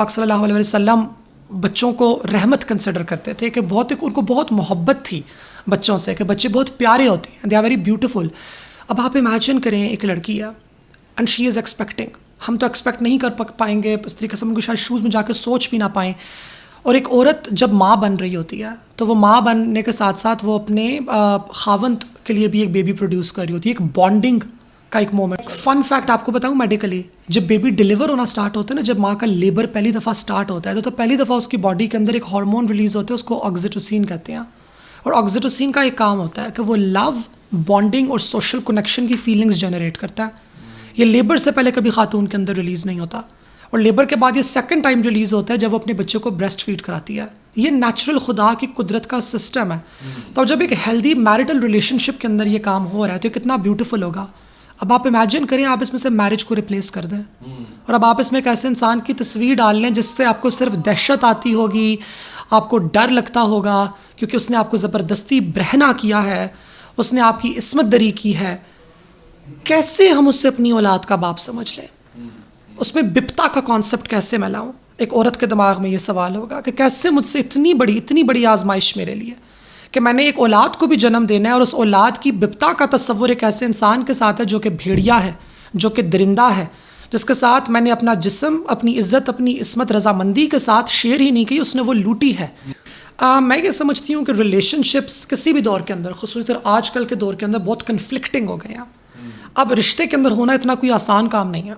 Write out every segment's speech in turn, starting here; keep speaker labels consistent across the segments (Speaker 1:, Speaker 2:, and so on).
Speaker 1: پاک صلی اللہ علیہ وسلم بچوں کو رحمت کنسیڈر کرتے تھے کہ ان کو بہت محبت تھی بچوں سے، کہ بچے بہت پیارے ہوتے ہیں، دے آر ویری بیوٹیفل. اب آپ امیجن کریں ایک لڑکی ہے اینڈ شی از ایکسپیکٹنگ، ہم تو ایکسپیکٹ نہیں کر پائیں گے اس طریقے سے، ہم کو شاید شوز میں جا کے سوچ بھی نہ پائیں. اور ایک عورت جب ماں بن رہی ہوتی ہے تو وہ ماں بننے کے ساتھ ساتھ وہ اپنے خاوند کے لیے بھی ایک بیبی پروڈیوس کر رہی ہوتی ہے، ایک بانڈنگ کا ایک مومنٹ. فن فیکٹ آپ کو بتاؤں میڈیکلی، جب بیبی ڈیلیور ہونا سٹارٹ ہوتا ہے نا، جب ماں کا لیبر پہلی دفعہ سٹارٹ ہوتا ہے تو پہلی دفعہ اس کی باڈی کے اندر ایک ہارمون ریلیز ہوتا ہے، اس کو آکسیٹوسین کہتے ہیں. اور آکسیٹوسین کا ایک کام ہوتا ہے کہ وہ لو، بانڈنگ اور سوشل کنیکشن کی فیلنگز جنریٹ کرتا ہے. یہ لیبر سے پہلے کبھی خاتون کے اندر ریلیز نہیں ہوتا، اور لیبر کے بعد یہ سیکنڈ ٹائم ریلیز ہوتا ہے جب وہ اپنے بچے کو بریسٹ فیڈ کراتی ہے. یہ نیچرل خدا کی قدرت کا سسٹم ہے. تو جب ایک ہیلدی میرٹل ریلیشن شپ کے اندر یہ کام ہو رہا ہے تو یہ کتنا بیوٹیفل ہوگا. اب آپ امیجن کریں آپ اس میں سے میرج کو ریپلیس کر دیں، اور اب آپ اس میں ایک ایسے انسان کی تصویر ڈال لیں جس سے آپ کو صرف دہشت آتی ہوگی، آپ کو ڈر لگتا ہوگا کیونکہ اس نے آپ کو زبردستی برہنا کیا ہے، اس نے آپ کی عصمت دری کی ہے. کیسے ہم اس سے اپنی اولاد کا باپ سمجھ لیں؟ اس میں بپتا کا کانسیپٹ کیسے میں لاؤں؟ ایک عورت کے دماغ میں یہ سوال ہوگا کہ کیسے مجھ سے اتنی بڑی آزمائش میرے لیے کہ میں نے ایک اولاد کو بھی جنم دینا ہے، اور اس اولاد کی بپتا کا تصور ایک ایسے انسان کے ساتھ ہے جو کہ بھیڑیا ہے، جو کہ درندہ ہے، جس کے ساتھ میں نے اپنا جسم، اپنی عزت، اپنی عصمت رضامندی کے ساتھ شیئر ہی نہیں کی، اس نے وہ لوٹی ہے. میں یہ سمجھتی ہوں کہ ریلیشن شپس کسی بھی دور کے اندر، خصوصاً آج کل کے دور کے اندر، بہت کنفلکٹنگ ہو گئے ہیں. اب رشتے کے اندر ہونا اتنا کوئی آسان کام نہیں ہے.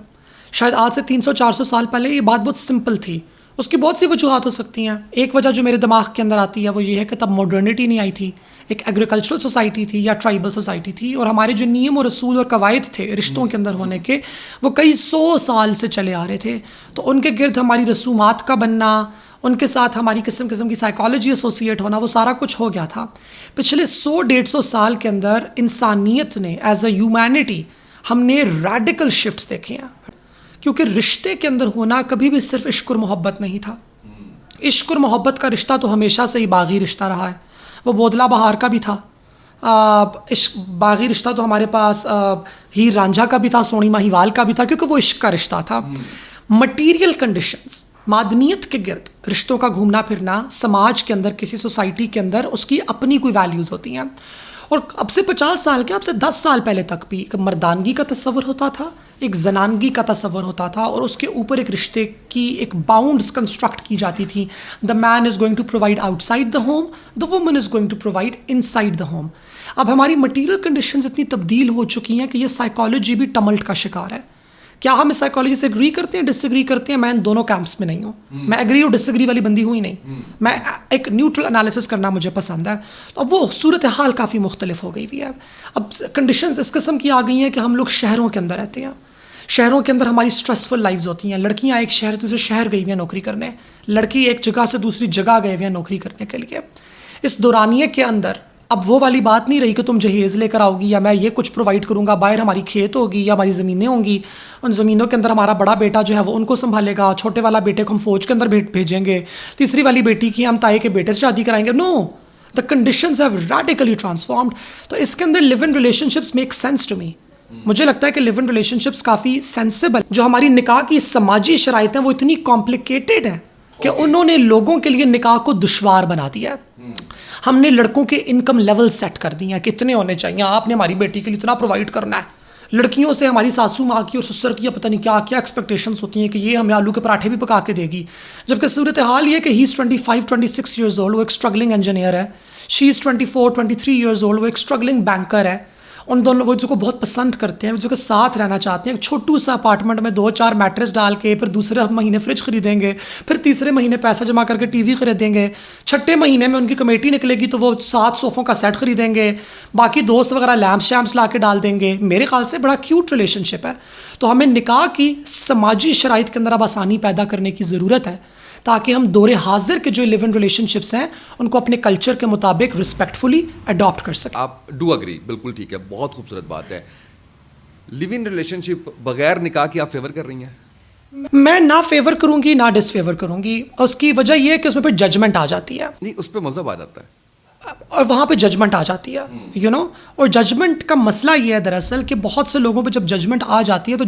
Speaker 1: شاید آج سے 300-400 سال پہلے یہ بات بہت سمپل تھی. اس کی بہت سی وجوہات ہو سکتی ہیں. ایک وجہ جو میرے دماغ کے اندر آتی ہے وہ یہ ہے کہ تب ماڈرنٹی نہیں آئی تھی، ایک ایگریکلچرل سوسائٹی تھی یا ٹرائبل سوسائٹی تھی، اور ہمارے جو نیم و رسول اور قواعد تھے رشتوں کے اندر ہونے کے، وہ کئی 100 سال سے چلے آ رہے تھے. تو ان کے گرد ہماری رسومات کا بننا، ان کے ساتھ ہماری قسم کی سائیکالوجی ایسوسیٹ ہونا، وہ سارا کچھ ہو گیا تھا. پچھلے 100-150 سال کے اندر انسانیت نے ایز اے ہیومینٹی ہم نے ریڈیکل شفٹس دیکھے ہیں، کیونکہ رشتے کے اندر ہونا کبھی بھی صرف عشق اور محبت نہیں تھا. عشق اور محبت کا رشتہ تو ہمیشہ سے ہی باغی رشتہ رہا ہے. وہ بودلا بہار کا بھی تھا، عشق باغی رشتہ تو ہمارے پاس ہیر رانجھا کا بھی تھا، سونی ماہیوال کا بھی تھا، کیونکہ وہ عشق کا رشتہ تھا. مٹیریل کنڈیشنز، مادنیت کے گرد رشتوں کا گھومنا پھرنا، سماج کے اندر، کسی سوسائٹی کے اندر اس کی اپنی کوئی ویلیوز ہوتی ہیں. اور اب سے 50 سال کے، اب سے 10 سال پہلے تک بھی ایک مردانگی کا تصور ہوتا تھا، ایک زنانگی کا تصور ہوتا تھا، اور اس کے اوپر ایک رشتے کی ایک باؤنڈز کنسٹرکٹ کی جاتی تھی. The man is going to provide outside the home, the woman is going to provide inside the home. اب ہماری مٹیریل کنڈیشنز اتنی تبدیل ہو چکی ہیں کہ یہ سائیکالوجی بھی ٹملٹ کا شکار ہے. کیا ہم اس سائیکالوجی سے اگری کرتے ہیں، ڈس ایگری کرتے ہیں؟ میں ان دونوں کیمپس میں نہیں ہوں. میں ایگری اور ڈس ایگری والی بندی ہوئی نہیں. میں ایک نیوٹرل انالیسس کرنا مجھے پسند ہے. اب وہ صورتحال کافی مختلف ہو گئی ہوئی ہے. اب کنڈیشنز اس قسم کی آ گئی ہیں کہ ہم لوگ شہروں کے اندر رہتے ہیں. شہروں کے اندر ہماری اسٹریسفل لائفز ہوتی ہیں. لڑکیاں ایک شہر دوسرے شہر گئی ہوئی ہیں نوکری کرنے، لڑکی ایک جگہ سے دوسری جگہ گئے ہوئے ہیں نوکری کرنے کے لیے. اس دورانیے کے اندر اب وہ والی بات نہیں رہی کہ تم جہیز لے کر آؤ گی یا میں یہ کچھ پرووائڈ کروں گا. باہر ہماری کھیت ہوگی یا ہماری زمینیں ہوں گی، ان زمینوں کے اندر ہمارا بڑا بیٹا جو ہے وہ ان کو سنبھالے گا، چھوٹے والا بیٹے کو ہم فوج کے اندر بھیجیں گے، تیسری والی بیٹی کی ہم تائی کے بیٹے سے شادی کرائیں گے. No, the conditions have radically transformed. تو اس کے اندر live in relationships make sense to me. مجھے لگتا ہے کہ لیو ان ریلیشن شپس کافی سینسیبل. جو ہماری نکاح کی سماجی شرائط ہیں وہ اتنی کمپلیکیٹڈ ہیں کہ انہوں نے لوگوں کے لیے نکاح کو دشوار بنا دیا ہے. ہم نے لڑکوں کے انکم لیول سیٹ کر دی ہیں کہ اتنے ہونے چاہیے، آپ نے ہماری بیٹی کے لیے اتنا پرووائڈ کرنا ہے. لڑکیوں سے ہماری ساسو ماں کی اور سسر کی پتہ نہیں کیا کیا ایکسپیکٹیشنس ہوتی ہیں کہ یہ ہمیں آلو کے پراٹھے بھی پکا کے دے گی. جبکہ صورتحال یہ کہ ہی از 25-26 ایئرز اولڈ، وہ ایک اسٹرگلنگ انجینئر ہے. شی از 24-23 ایئرز اولڈ، وہ ایک اسٹرگلنگ بینکر ہے. ان دونوں وہ جو کو بہت پسند کرتے ہیں، جو کہ ساتھ رہنا چاہتے ہیں. ایک چھوٹو سا اپارٹمنٹ میں 2-4 میٹرس ڈال کے، پھر دوسرے مہینے فریج خریدیں گے، پھر تیسرے مہینے پیسہ جمع کر کے ٹی وی خریدیں گے، چھٹے مہینے میں ان کی کمیٹی نکلے گی تو وہ 7 صوفوں کا سیٹ خریدیں گے، باقی دوست وغیرہ لیمپس شیمپس لا کے ڈال دیں گے. میرے خیال سے بڑا کیوٹ ریلیشن شپ ہے. تو ہمیں نکاح کی سماجی شرائط کے اندر اب آسانی پیدا کرنے کی ضرورت ہے تاکہ ہم دور حاضر کے جو لیو ان ریلیشن شپس ہیں ان کو اپنے کلچر کے مطابق رسپیکٹفلی اڈاپٹ کر سکیں.
Speaker 2: آپ ڈو اگری، بالکل ٹھیک ہے، بہت خوبصورت بات ہے. لیو ان ریلیشن شپ بغیر نکاح کی آپ فیور کر رہی ہیں؟
Speaker 1: میں نہ فیور کروں گی نہ ڈس فیور کروں گی. اس کی وجہ یہ ہے کہ اس میں پھر ججمنٹ آ جاتی ہے.
Speaker 2: نہیں، اس پہ مذہب آ جاتا ہے
Speaker 1: اور وہاں پہ ججمنٹ آ جاتی ہے، یو نو. اور ججمنٹ کا مسئلہ یہ ہے دراصل کہ بہت سے لوگوں پہ جب ججمنٹ آ جاتی ہے تو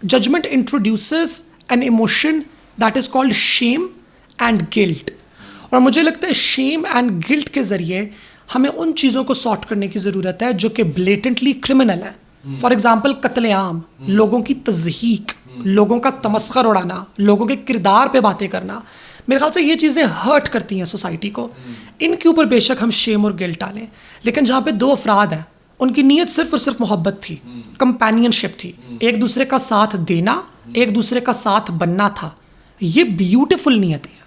Speaker 1: judgment introduces an emotion that is called shame and guilt. اور مجھے لگتا ہے شیم اینڈ گلٹ کے ذریعے ہمیں ان چیزوں کو سارٹ کرنے کی ضرورت ہے جو کہ بلیٹنٹلی کرمنل ہیں. فار ایگزامپل قتل عام, لوگوں کی تضحیک, لوگوں کا تمسخر اڑانا, لوگوں کے کردار پہ باتیں کرنا, میرے خیال سے یہ چیزیں ہرٹ کرتی ہیں سوسائٹی کو. ان کے اوپر بے شک ہم شیم اور گلٹ ڈالیں, لیکن جہاں پہ دو افراد ہیں ان کی نیت صرف اور صرف محبت تھی, کمپینین شپ تھی, ایک دوسرے کا ساتھ دینا, ایک دوسرے کا ساتھ بننا تھا, یہ بیوٹیفل نیتیں ہیں.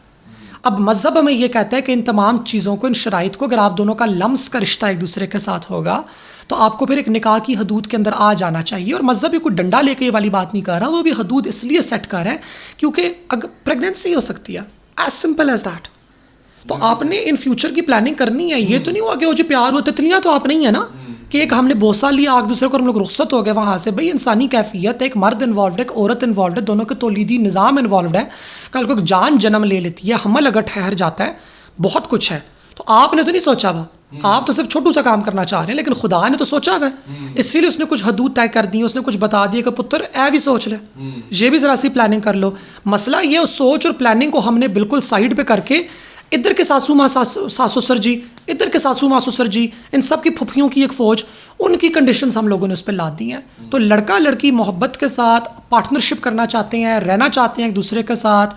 Speaker 1: اب مذہب ہمیں یہ کہتا ہے کہ ان تمام چیزوں کو, ان شرائط کو, اگر آپ دونوں کا لمس کا رشتہ ایک دوسرے کے ساتھ ہوگا تو آپ کو پھر ایک نکاح کی حدود کے اندر آ جانا چاہیے. اور مذہب بھی کوئی ڈنڈا لے کے یہ والی بات نہیں کر رہا, وہ بھی حدود اس لیے سیٹ کر رہا ہے کیونکہ اگر پریگنینسی ہو سکتی ہے, ایز سمپل ایز دیٹ. تو آپ نے ان فیوچر کی پلاننگ کرنی ہے. یہ تو نہیں ہوا کہ وہ جو پیار ہو, تتلیاں تو آپ نہیں ہے نا کہ ایک ہم نے بوسہ لیا ایک دوسرے کو, ہم لوگ رخصت ہو گئے وہاں سے. بھائی انسانی کیفیت ہے, ایک مرد انوالوڈ ہے, ایک عورت انوالوڈ ہے, دونوں کے تولیدی نظام انوالوڈ ہے. کل کو ایک جان جنم لے لیتی ہے, حمل اگر ٹھہر جاتا ہے, بہت کچھ ہے. تو آپ نے تو نہیں سوچا ہوا, آپ تو صرف چھوٹو سا کام کرنا چاہ رہے ہیں, لیکن خدا نے تو سوچا ہوا ہے. اسی لیے اس نے کچھ حدود طے کر دی, اس نے کچھ بتا دیا کہ پتر اے بھی سوچ لے, یہ بھی ذرا سی پلاننگ کر لو. مسئلہ یہ سوچ اور پلاننگ کو ہم نے بالکل سائڈ پہ کر کے ادھر کے ساسو ماں ساسو سر جی, ادھر کے ساسو ماسو سر جی, ان سب کی پھپھیوں کی ایک فوج, ان کی کنڈیشنز ہم لوگوں نے اس پہ لاد دی ہیں. تو لڑکا لڑکی محبت کے ساتھ پارٹنرشپ کرنا چاہتے ہیں, رہنا چاہتے ہیں ایک دوسرے کے ساتھ,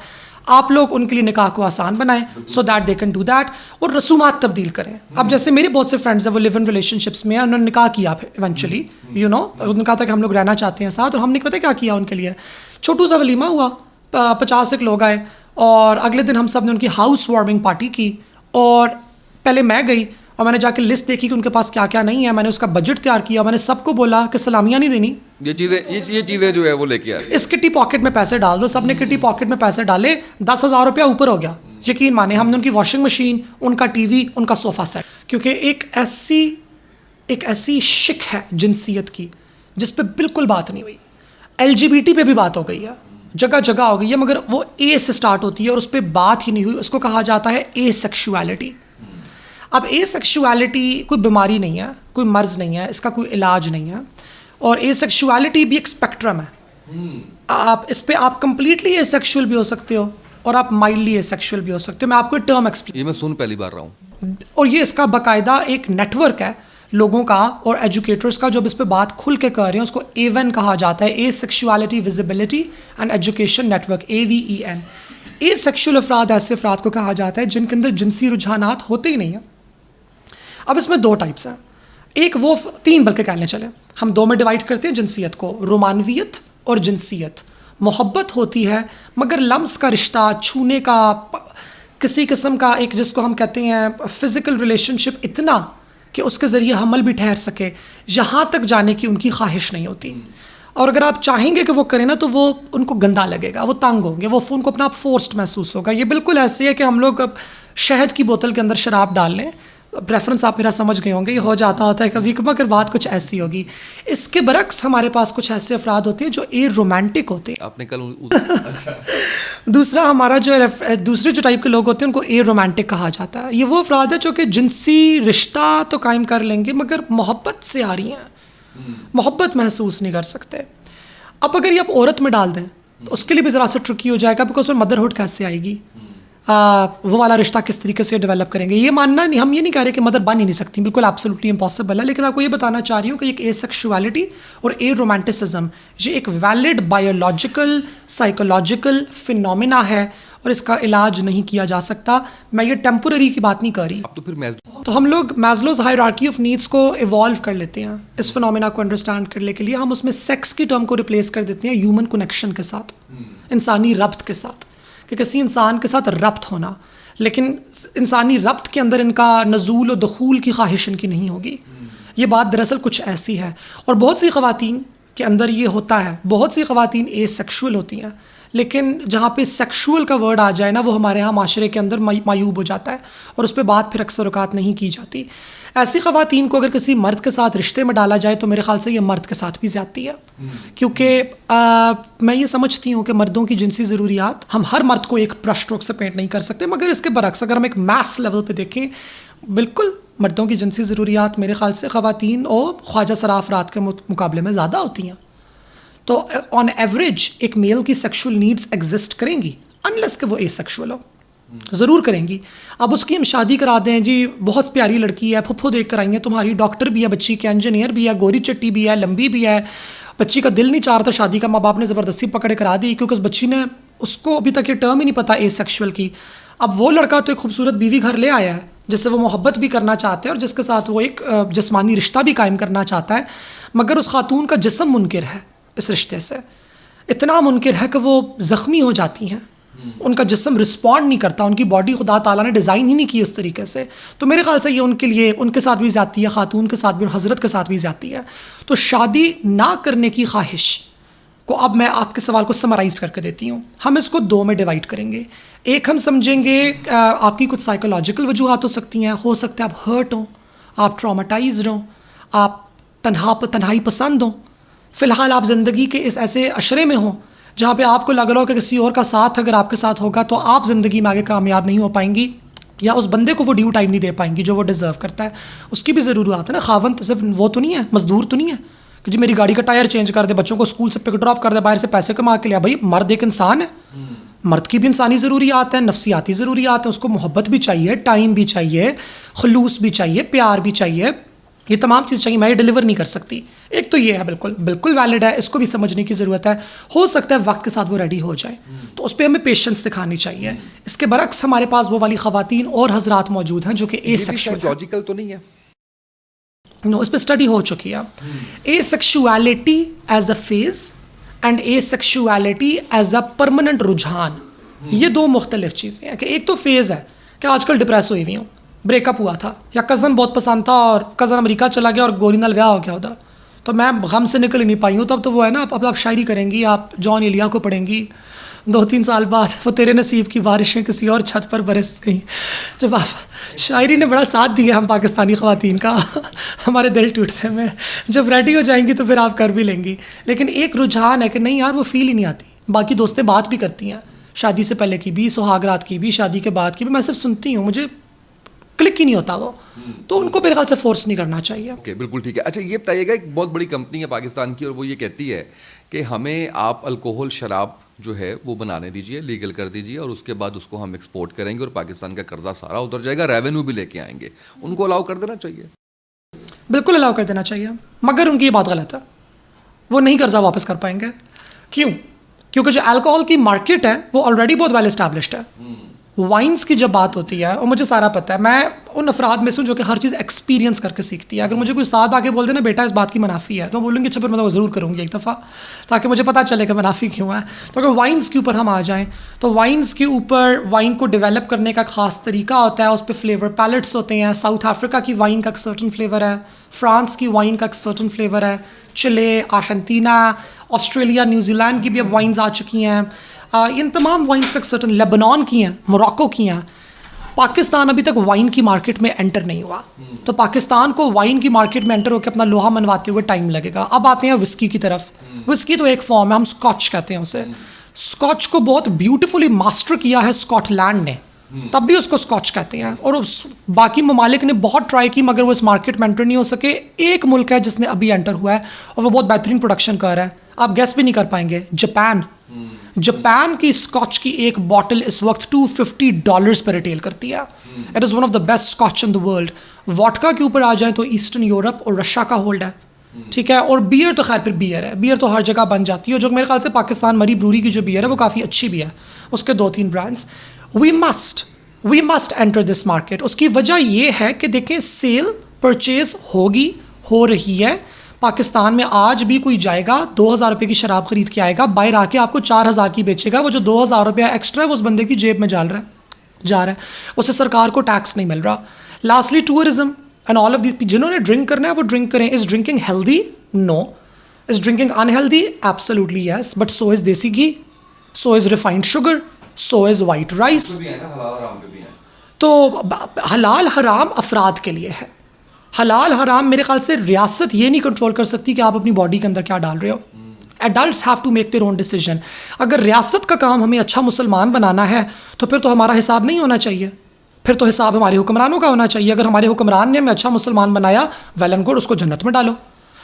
Speaker 1: آپ لوگ ان کے لیے نکاح کو آسان بنائیں so that they can do that, اور رسومات تبدیل کریں. اب جیسے میرے بہت سے فرینڈز ہیں وہ لیو ان ریلیشن شپس میں ہیں, انہوں نے نکاح کیا پھر ایونچولی انہوں نے کہا تھا کہ ہم لوگ رہنا چاہتے ہیں ساتھ, اور ہم نے پتہ کیا کیا ان کے لیے, چھوٹو سا ولیمہ ہوا, 50 ایک لوگ آئے, اور اگلے دن ہم سب نے ان کی ہاؤس وارمنگ پارٹی کی. اور پہلے میں گئی اور میں نے جا کے لسٹ دیکھی کہ ان کے پاس کیا کیا نہیں ہے, میں نے اس کا بجٹ تیار کیا, میں نے سب کو بولا کہ سلامیاں نہیں دینی,
Speaker 2: یہ چیزیں جو ہے وہ لے کے آئے,
Speaker 1: اس کٹی پاکٹ میں پیسے ڈال دو. سب نے کٹی پاکٹ میں پیسے ڈالے, 10,000 روپیہ اوپر ہو گیا. یقین مانے ہم نے ان کی واشنگ مشین, ان کا ٹی وی, ان کا صوفہ سیٹ, کیونکہ ایک ایسی شک ہے جنسیت کی جس پہ بالکل بات نہیں ہوئی. LGBT پہ بھی بات ہو گئی ہے, جگہ جگہ ہو گئی ہے, مگر وہ اے سے سٹارٹ ہوتی ہے اور اس پہ بات ہی نہیں ہوئی. اس کو کہا جاتا ہے اے سیکشوالٹی. اب اے سیکشوالٹی کوئی بیماری نہیں ہے, کوئی مرض نہیں ہے, اس کا کوئی علاج نہیں ہے. اور اے سیکشوالٹی بھی ایک اسپیکٹرم ہے. آپ اس پہ آپ کمپلیٹلی اے سیکشول بھی ہو سکتے ہو اور آپ مائلڈلی اے سیکشول بھی ہو سکتے ہو. میں آپ کو ٹرم ایکسپلین,
Speaker 2: یہ میں سن پہلی بار رہا ہوں,
Speaker 1: اور یہ اس کا باقاعدہ ایک نیٹ ورک ہے لوگوں کا اور ایجوکیٹرز کا جو اب اس پہ بات کھل کے کر رہے ہیں. اس کو A1 کہا جاتا ہے, asexuality visibility and education network, AVEN. Asexual افراد ایسے افراد کو کہا جاتا ہے جن کے اندر جنسی رجحانات ہوتے ہی نہیں ہیں. اب اس میں 2 ٹائپس ہیں, ایک وہ 3 بلکہ کہنے چلیں, ہم 2 میں ڈیوائڈ کرتے ہیں جنسیت کو, رومانویت اور جنسیت. محبت ہوتی ہے مگر لمس کا رشتہ, چھونے کا, کسی قسم کا ایک جس کو ہم کہتے ہیں فزیکل ریلیشن شپ, اتنا کہ اس کے ذریعے حمل بھی ٹھہر سکے, یہاں تک جانے کی ان کی خواہش نہیں ہوتی. اور اگر آپ چاہیں گے کہ وہ کریں نا تو وہ ان کو گندا لگے گا, وہ تنگ ہوں گے, وہ ان کو اپنا فورسڈ محسوس ہوگا. یہ بالکل ایسے ہے کہ ہم لوگ اب شہد کی بوتل کے اندر شراب ڈال لیں, پریفرنس آپ میرا سمجھ گئے ہوں گے, یہ ہو جاتا ہوتا ہے کبھی کبھی, اگر بات کچھ ایسی ہوگی. اس کے برعکس ہمارے پاس کچھ ایسے افراد ہوتے ہیں جو اے رومانٹک ہوتے ہیں.
Speaker 2: آپ نے کل
Speaker 1: دوسرا ہمارا دوسرے جو ٹائپ کے لوگ ہوتے ہیں ان کو اے رومانٹک کہا جاتا ہے. یہ وہ افراد ہیں جو کہ جنسی رشتہ تو قائم کر لیں گے مگر محبت سے آ رہی ہیں, محبت محسوس نہیں کر سکتے. اب اگر یہ آپ عورت میں ڈال دیں تو اس کے لیے بھی ذرا سا ٹرکی ہو جائے گا, بیکاز میں مدرہڈ کیسے آئے گی, وہ والا رشتہ کس طریقے سے ڈیولپ کریں گے. یہ ماننا نہیں, ہم یہ نہیں کہہ رہے کہ مدر بن ہی نہیں سکتی, بالکل ایبسولوٹلی امپاسبل ہے, لیکن آپ کو یہ بتانا چاہ رہی ہوں کہ ایک اے سیکشوالٹی اور اے رومانٹسزم یہ ایک ویلڈ بایولوجیکل سائیکولوجیکل فینومینا ہے اور اس کا علاج نہیں کیا جا سکتا. میں یہ ٹیمپرری کی بات نہیں کر رہی.
Speaker 2: اب تو پھر
Speaker 1: تو ہم لوگ میزلوز ہائرارکی آف نیڈس کو ایوالو کر لیتے ہیں اس فینومینا کو انڈرسٹینڈ کرنے کے لیے. ہم اس میں سیکس کی ٹرم کو ریپلیس کر دیتے ہیں ہیومن کنیکشن کے ساتھ, انسانی ربط کے ساتھ, کہ کسی انسان کے ساتھ ربط ہونا, لیکن انسانی ربط کے اندر ان کا نزول و دخول کی خواہش ان کی نہیں ہوگی. یہ بات دراصل کچھ ایسی ہے, اور بہت سی خواتین کے اندر یہ ہوتا ہے. بہت سی خواتین اے سیکشول ہوتی ہیں, لیکن جہاں پہ سیکشول کا ورڈ آ جائے نا وہ ہمارے ہاں معاشرے کے اندر معیوب ہو جاتا ہے اور اس پہ بات پھر اکثر اوقات نہیں کی جاتی. ایسی خواتین کو اگر کسی مرد کے ساتھ رشتے میں ڈالا جائے تو میرے خیال سے یہ مرد کے ساتھ بھی زیادتی ہے, کیونکہ میں یہ سمجھتی ہوں کہ مردوں کی جنسی ضروریات ہم ہر مرد کو ایک برش اسٹروک سے پینٹ نہیں کر سکتے, مگر اس کے برعکس اگر ہم ایک میس لیول پہ دیکھیں, بالکل مردوں کی جنسی ضروریات میرے خیال سے خواتین اور خواجہ سرا افراد کے مقابلے میں زیادہ ہوتی ہیں. تو آن ایوریج ایک میل کی سیکشول نیڈس ایگزسٹ کریں گی, انلیس کہ وہ اے سیکشول ہو. ضرور کریں گی. اب اس کی ہم شادی کرا دیں جی, بہت پیاری لڑکی ہے, پھپھو دیکھ کر آئی ہیں تمہاری, ڈاکٹر بھی ہے بچی کے, انجینئر بھی ہے, گوری چٹی بھی ہے, لمبی بھی ہے, بچی کا دل نہیں چاہ رہا تھا شادی کا, ماں باپ نے زبردستی پکڑے کرا دی کیونکہ اس بچی نے, اس کو ابھی تک یہ ٹرم ہی نہیں پتا اے سیکشول کی. اب وہ لڑکا تو ایک خوبصورت بیوی گھر لے آیا ہے جس سے وہ محبت بھی کرنا چاہتے ہیں اور جس کے ساتھ وہ ایک جسمانی رشتہ بھی قائم کرنا چاہتا ہے, مگر اس خاتون کا جسم منکر ہے اس رشتے سے, اتنا منکر ہے کہ وہ زخمی ہو جاتی ہیں, ان کا جسم رسپونڈ نہیں کرتا, ان کی باڈی خدا تعالیٰ نے ڈیزائن ہی نہیں کی اس طریقے سے. تو میرے خیال سے یہ ان کے لیے, ان کے ساتھ بھی زیادتی ہے, خاتون کے ساتھ بھی اور حضرت کے ساتھ بھی زیادتی ہے. تو شادی نہ کرنے کی خواہش کو اب میں آپ کے سوال کو سمرائز کر کے دیتی ہوں. ہم اس کو دو میں ڈیوائڈ کریں گے. ایک ہم سمجھیں گے آپ کی کچھ سائیکولوجیکل وجوہات ہو سکتی ہیں, ہو سکتا ہے آپ ہرٹ ہوں, آپ ٹراماٹائزڈ ہوں, آپ تنہائی پسند ہوں, فی الحال آپ زندگی کے اس ایسے عشرے میں ہوں جہاں پہ آپ کو لگ رہا ہو کہ کسی اور کا ساتھ اگر آپ کے ساتھ ہوگا تو آپ زندگی میں آگے کامیاب نہیں ہو پائیں گی, یا اس بندے کو وہ ڈیو ٹائم نہیں دے پائیں گی جو وہ ڈیزرو کرتا ہے. اس کی بھی ضرورت ہے نا, خاوند صرف وہ تو نہیں ہے, مزدور تو نہیں ہے کہ جی میری گاڑی کا ٹائر چینج کر دے, بچوں کو اسکول سے پک ڈراپ کر دے, باہر سے پیسے کما کے لیا. بھائی مرد ایک انسان ہے, مرد کی بھی انسانی ضروریات ہیں, نفسیاتی ضروریات ہیں, اس کو محبت بھی چاہیے, ٹائم بھی چاہیے, خلوص بھی چاہیے, پیار بھی چاہیے, یہ تمام چیز چاہیے. میں یہ ڈیلیور نہیں کر سکتی. ایک تو یہ ہے, بالکل ویلڈ ہے, اس کو بھی سمجھنے کی ضرورت ہے. ہو سکتا ہے وقت کے ساتھ وہ ریڈی ہو جائے, تو اس پہ ہمیں پیشنس دکھانی چاہیے. اس کے برعکس ہمارے پاس وہ والی خواتین اور حضرات موجود ہیں جو کہ اے سیکشول ہیں.
Speaker 2: لاجیکل تو نہیں ہے,
Speaker 1: نو, اس پہ اسٹڈی ہو چکی ہے. Asexuality as a phase and asexuality as a permanent رجحان, یہ دو مختلف چیزیں ہیں. کہ ایک تو فیز ہے کہ آج کل ڈپریس ہوئی ہوں, بریک اپ ہوا تھا, یا کزن بہت پسند تھا اور کزن امریکہ چلا گیا اور گوری نال ویاہ ہو گیا ہوتا, تو میں غم سے نکل ہی نہیں پائی ہوں. تو اب تو وہ ہے نا, اب آپ شاعری کریں گی, آپ جان ایلیا کو پڑھیں گی, 2-3 سال بعد وہ تیرے نصیب کی بارشیں کسی اور چھت پر برس گئیں. جب آپ شاعری نے بڑا ساتھ دیا ہم پاکستانی خواتین کا, ہمارے دل ٹوٹتے میں, جب ریڈی ہو جائیں گی تو پھر آپ کر بھی لیں گی. لیکن ایک رجحان ہے کہ نہیں یار وہ فیل ہی نہیں آتی. باقی دوستیں بات بھی کرتی ہیں, شادی سے پہلے کی بھی, سہاگ رات کی بھی, شادی کے بعد کی بھی, میں صرف سنتی ہوں, مجھے کلک ہی نہیں ہوتا وہ. تو ان کو میرے خیال سے فورس نہیں کرنا چاہیے.
Speaker 2: اوکے, بالکل ٹھیک ہے. اچھا یہ بتائیے گا, ایک بہت بڑی کمپنی ہے پاکستان کی اور وہ یہ کہتی ہے کہ ہمیں آپ الکوہل شراب جو ہے وہ بنانے دیجیے, لیگل کر دیجیے, اور اس کے بعد اس کو ہم ایکسپورٹ کریں گے اور پاکستان کا قرضہ سارا ادھر جائے گا, ریونیو بھی لے کے آئیں گے. ان کو الاؤ کر دینا چاہیے.
Speaker 1: بالکل الاؤ کر دینا چاہیے, مگر ان کی یہ بات غلط ہے, وہ نہیں قرضہ واپس کر پائیں گے. کیوں؟ کیونکہ جو الکوہل کی مارکیٹ ہے وہ آلریڈی بہت ویل اسٹیبلشڈ ہے. وائنس کی جب بات ہوتی ہے, اور مجھے سارا پتہ ہے, میں ان افراد میں سے ہوں جو کہ ہر چیز ایکسپیرینس کر کے سیکھتی ہے. اگر مجھے کوئی استاد آگے بول دے نا بیٹا اس بات کی منافی ہے, تو میں بولوں گی اچھا پھر میں تو ضرور کروں گی ایک دفعہ, تاکہ مجھے پتہ چلے کہ منافی کیوں ہے. تو اگر وائنس کے اوپر ہم آ جائیں تو وائنس کے اوپر وائن کو ڈیولپ کرنے کا ایک خاص طریقہ ہوتا ہے, اس پہ فلیور پیلٹس ہوتے ہیں. ساؤتھ افریقہ کی وائن کا ایک سرٹن فلیور ہے, فرانس کی وائن کا ایک سرٹن فلیور ہے, چلے, ارجنٹینا, آسٹریلیا, نیوزی لینڈ کی بھی اب وائنز آ چکی ہیں. ان تمام وائنس کا ایک سرٹن, لیبنان کی ہیں, موراکو کی ہیں. پاکستان ابھی تک وائن کی مارکیٹ میں انٹر نہیں ہوا, تو پاکستان کو وائن کی مارکیٹ میں انٹر ہو کے اپنا لوہا منواتے ہوئے ٹائم لگے گا. اب آتے ہیں وسکی کی طرف. وسکی تو ایک فارم ہے, ہم اسکاچ کہتے ہیں اسے. اسکاچ کو بہت بیوٹیفلی ماسٹر کیا ہے اسکاٹ لینڈ نے, تب بھی اس کو اسکاچ کہتے ہیں, اور باقی ممالک نے بہت ٹرائی کی مگر وہ اس مارکیٹ میں انٹر نہیں ہو سکے. ایک ملک ہے جس نے ابھی انٹر ہوا ہے اور وہ بہت بہترین پروڈکشن کر رہا ہے, آپ گیس بھی نہیں کر پائیں گے, جاپان. جاپان کی اسکاچ کی ایک باٹل اس وقت $250 پہ ریٹیل کرتی ہے. It is one of the best Scotch in the world. Vodka کے اوپر آ جائیں تو ایسٹرن یورپ اور رشیا کا ہولڈ ہے, ٹھیک ہے. اور بیئر تو خیر پھر بیئر ہے, بیئر تو ہر جگہ بن جاتی ہے, جو میرے خیال سے پاکستان مری بروری کی جو بیئر ہے وہ کافی اچھی بھی ہے, اس کے 2-3 brands. We must enter this market. اس کی وجہ یہ ہے کہ دیکھیں سیل پرچیز ہو رہی ہے. پاکستان میں آج بھی کوئی جائے گا 2,000 روپے کی شراب خرید کے آئے گا, باہر آ کے آپ کو 4,000 کی بیچے گا. وہ جو 2,000 روپیہ ایکسٹرا ہے وہ اس بندے کی جیب میں جا رہا ہے, اسے سرکار کو ٹیکس نہیں مل رہا. Lastly tourism and all of the, جنہوں نے ڈرنک کرنا ہے وہ ڈرنک کریں. Is drinking healthy? No. Is drinking unhealthy? Absolutely yes, but so is desi ghee, so is refined sugar, so is white rice. تو حلال حرام افراد کے لیے ہے. حلال حرام میرے خیال سے ریاست یہ نہیں کنٹرول کر سکتی کہ آپ اپنی باڈی کے اندر کیا ڈال رہے ہو. Adults have to make their own decision. اگر ریاست کا کام ہمیں اچھا مسلمان بنانا ہے تو پھر تو ہمارا حساب نہیں ہونا چاہیے, پھر تو حساب ہمارے حکمرانوں کا ہونا چاہیے. اگر ہمارے حکمران نے ہمیں اچھا مسلمان بنایا, ویل اینڈ گڈ, اس کو جنت میں ڈالو.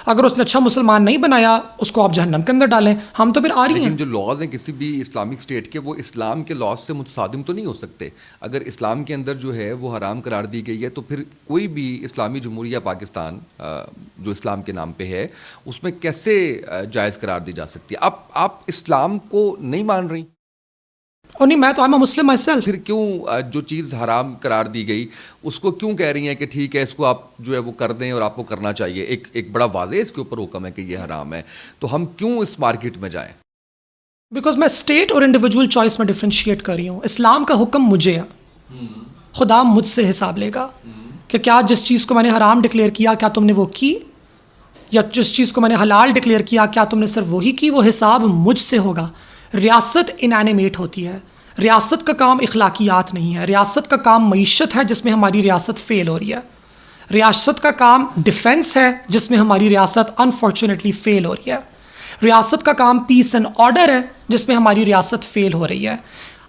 Speaker 1: اگر اس نے اچھا مسلمان نہیں بنایا اس کو آپ جہنم کے اندر ڈالیں. ہم تو پھر آ رہی ہیں.
Speaker 2: لیکن جو لاز ہیں کسی بھی اسلامک اسٹیٹ کے وہ اسلام کے لاز سے متصادم تو نہیں ہو سکتے. اگر اسلام کے اندر جو ہے وہ حرام قرار دی گئی ہے تو پھر کوئی بھی اسلامی جمہوریہ پاکستان جو اسلام کے نام پہ ہے اس میں کیسے جائز قرار دی جا سکتی ہے؟ آپ اسلام کو نہیں مان رہی؟
Speaker 1: اور نہیں، میں تو I'm a Muslim myself.
Speaker 2: پھر کیوں جو چیز حرام قرار دی گئی اس کو کیوں کہہ رہی ہیں کہ ٹھیک ہے اس کو آپ جو ہے وہ کر دیں اور آپ کو کرنا چاہیے؟ ایک بڑا واضح اس کے اوپر حکم ہے کہ یہ حرام ہے، تو ہم کیوں اس مارکیٹ میں جائیں؟
Speaker 1: بیکاز میں اسٹیٹ اور انڈیویجول چوائس میں ڈفرینشیٹ کر رہی ہوں. اسلام کا حکم مجھے ہے، خدا مجھ سے حساب لے گا کہ کیا جس چیز کو میں نے حرام ڈکلیئر کیا کیا تم نے وہ کی، یا جس چیز کو میں نے حلال ڈکلیئر کیا کیا تم نے صرف وہی کی. وہ حساب مجھ سے ہوگا. ریاست انینیمیٹ ہوتی ہے. ریاست کا کام اخلاقیات نہیں ہے. ریاست کا کام معیشت ہے جس میں ہماری ریاست فیل ہو رہی ہے. ریاست کا کام ڈیفنس ہے جس میں ہماری ریاست انفارچونیٹلی فیل ہو رہی ہے. ریاست کا کام پیس اینڈ آرڈر ہے جس میں ہماری ریاست فیل ہو رہی ہے.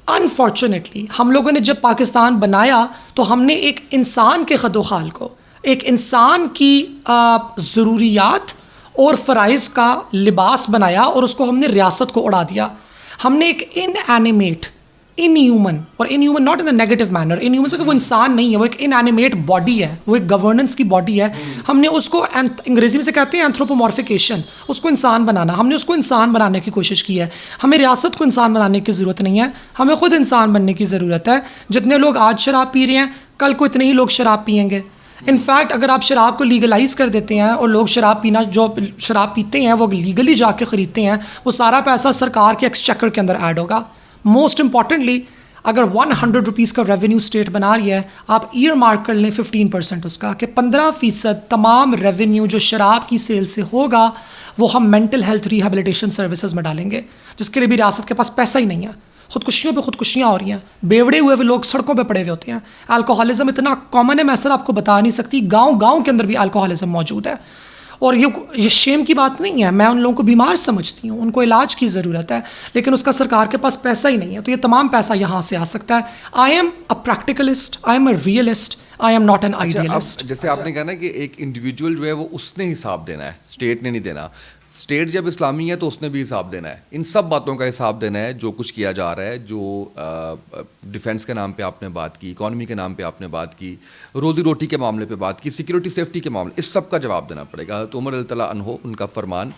Speaker 1: انفارچونیٹلی ہم لوگوں نے جب پاکستان بنایا تو ہم نے ایک انسان کے خد و خال کو، ایک انسان کی ضروریات اور فرائض کا لباس بنایا اور اس کو ہم نے ریاست کو اڑا دیا. ہم نے ایک ان اینیمیٹ، ان ہیومن، اور in human not in negative manner, in human سے کہ وہ انسان نہیں ہے، وہ ایک ان اینیمیٹ باڈی ہے، وہ ایک گورننس کی باڈی ہے. ہم نے اس کو انگریزی میں سے کہتے ہیں اینتھروپومورفیکیشن، اس کو انسان بنانا. ہم نے اس کو انسان بنانے کی کوشش کی ہے. ہمیں ریاست کو انسان بنانے کی ضرورت نہیں ہے، ہمیں خود انسان بننے کی ضرورت ہے. جتنے لوگ آج شراب پی رہے ہیں کل کو اتنے ہی لوگ شراب پئیں گے. انفیکٹ اگر آپ شراب کو لیگلائز کر دیتے ہیں اور لوگ شراب پینا، جو شراب پیتے ہیں وہ لیگلی جا کے خریدتے ہیں، وہ سارا پیسہ سرکار کے ایکسچیکر کے اندر ایڈ ہوگا. موسٹ امپورٹنٹلی اگر 100 روپیز کا ریونیو اسٹیٹ بنا رہی ہے، آپ ایئر مارک کر لیں 15% اس کا، کہ 15% تمام ریونیو جو شراب کی سیل سے ہوگا وہ ہم مینٹل ہیلتھ ریہیبلیٹیشن سروسز میں ڈالیں گے، جس کے لیے بھی ریاست کے پاس پیسہ ہی نہیں ہے. خودکشیوں پہ خودکشیاں ہو رہی ہیں، بیوڑے ہوئے لوگ سڑکوں پہ پڑے ہوئے ہوتے ہیں. الکوہولزم اتنا کامن ہے، میں سر آپ کو بتا نہیں سکتی. گاؤں گاؤں کے اندر بھی الکوہولزم موجود ہے. اور یہ شیم کی بات نہیں ہے، میں ان لوگوں کو بیمار سمجھتی ہوں، ان کو علاج کی ضرورت ہے، لیکن اس کا سرکار کے پاس پیسہ ہی نہیں ہے. تو یہ تمام پیسہ یہاں سے آ سکتا ہے. I am a practicalist, I am a realist, I am not an idealist.
Speaker 2: جیسے آپ نے کہا نا کہ ایک انڈیویجول جو ہے وہ اس نے حساب دینا ہے، اسٹیٹ نے نہیں دینا. اسٹیٹ جب اسلامی ہے تو اس نے بھی حساب دینا ہے. ان سب باتوں کا حساب دینا ہے جو کچھ کیا جا رہا ہے، جو ڈیفنس کے نام پہ آپ نے بات کی، اکانومی کے نام پہ آپ نے بات کی، روزی روٹی کے معاملے پہ بات کی، سیکورٹی سیفٹی کے معاملے، اس سب کا جواب دینا پڑے گا. حضرت عمر رضی اللہ عنہ، ان کا فرمان،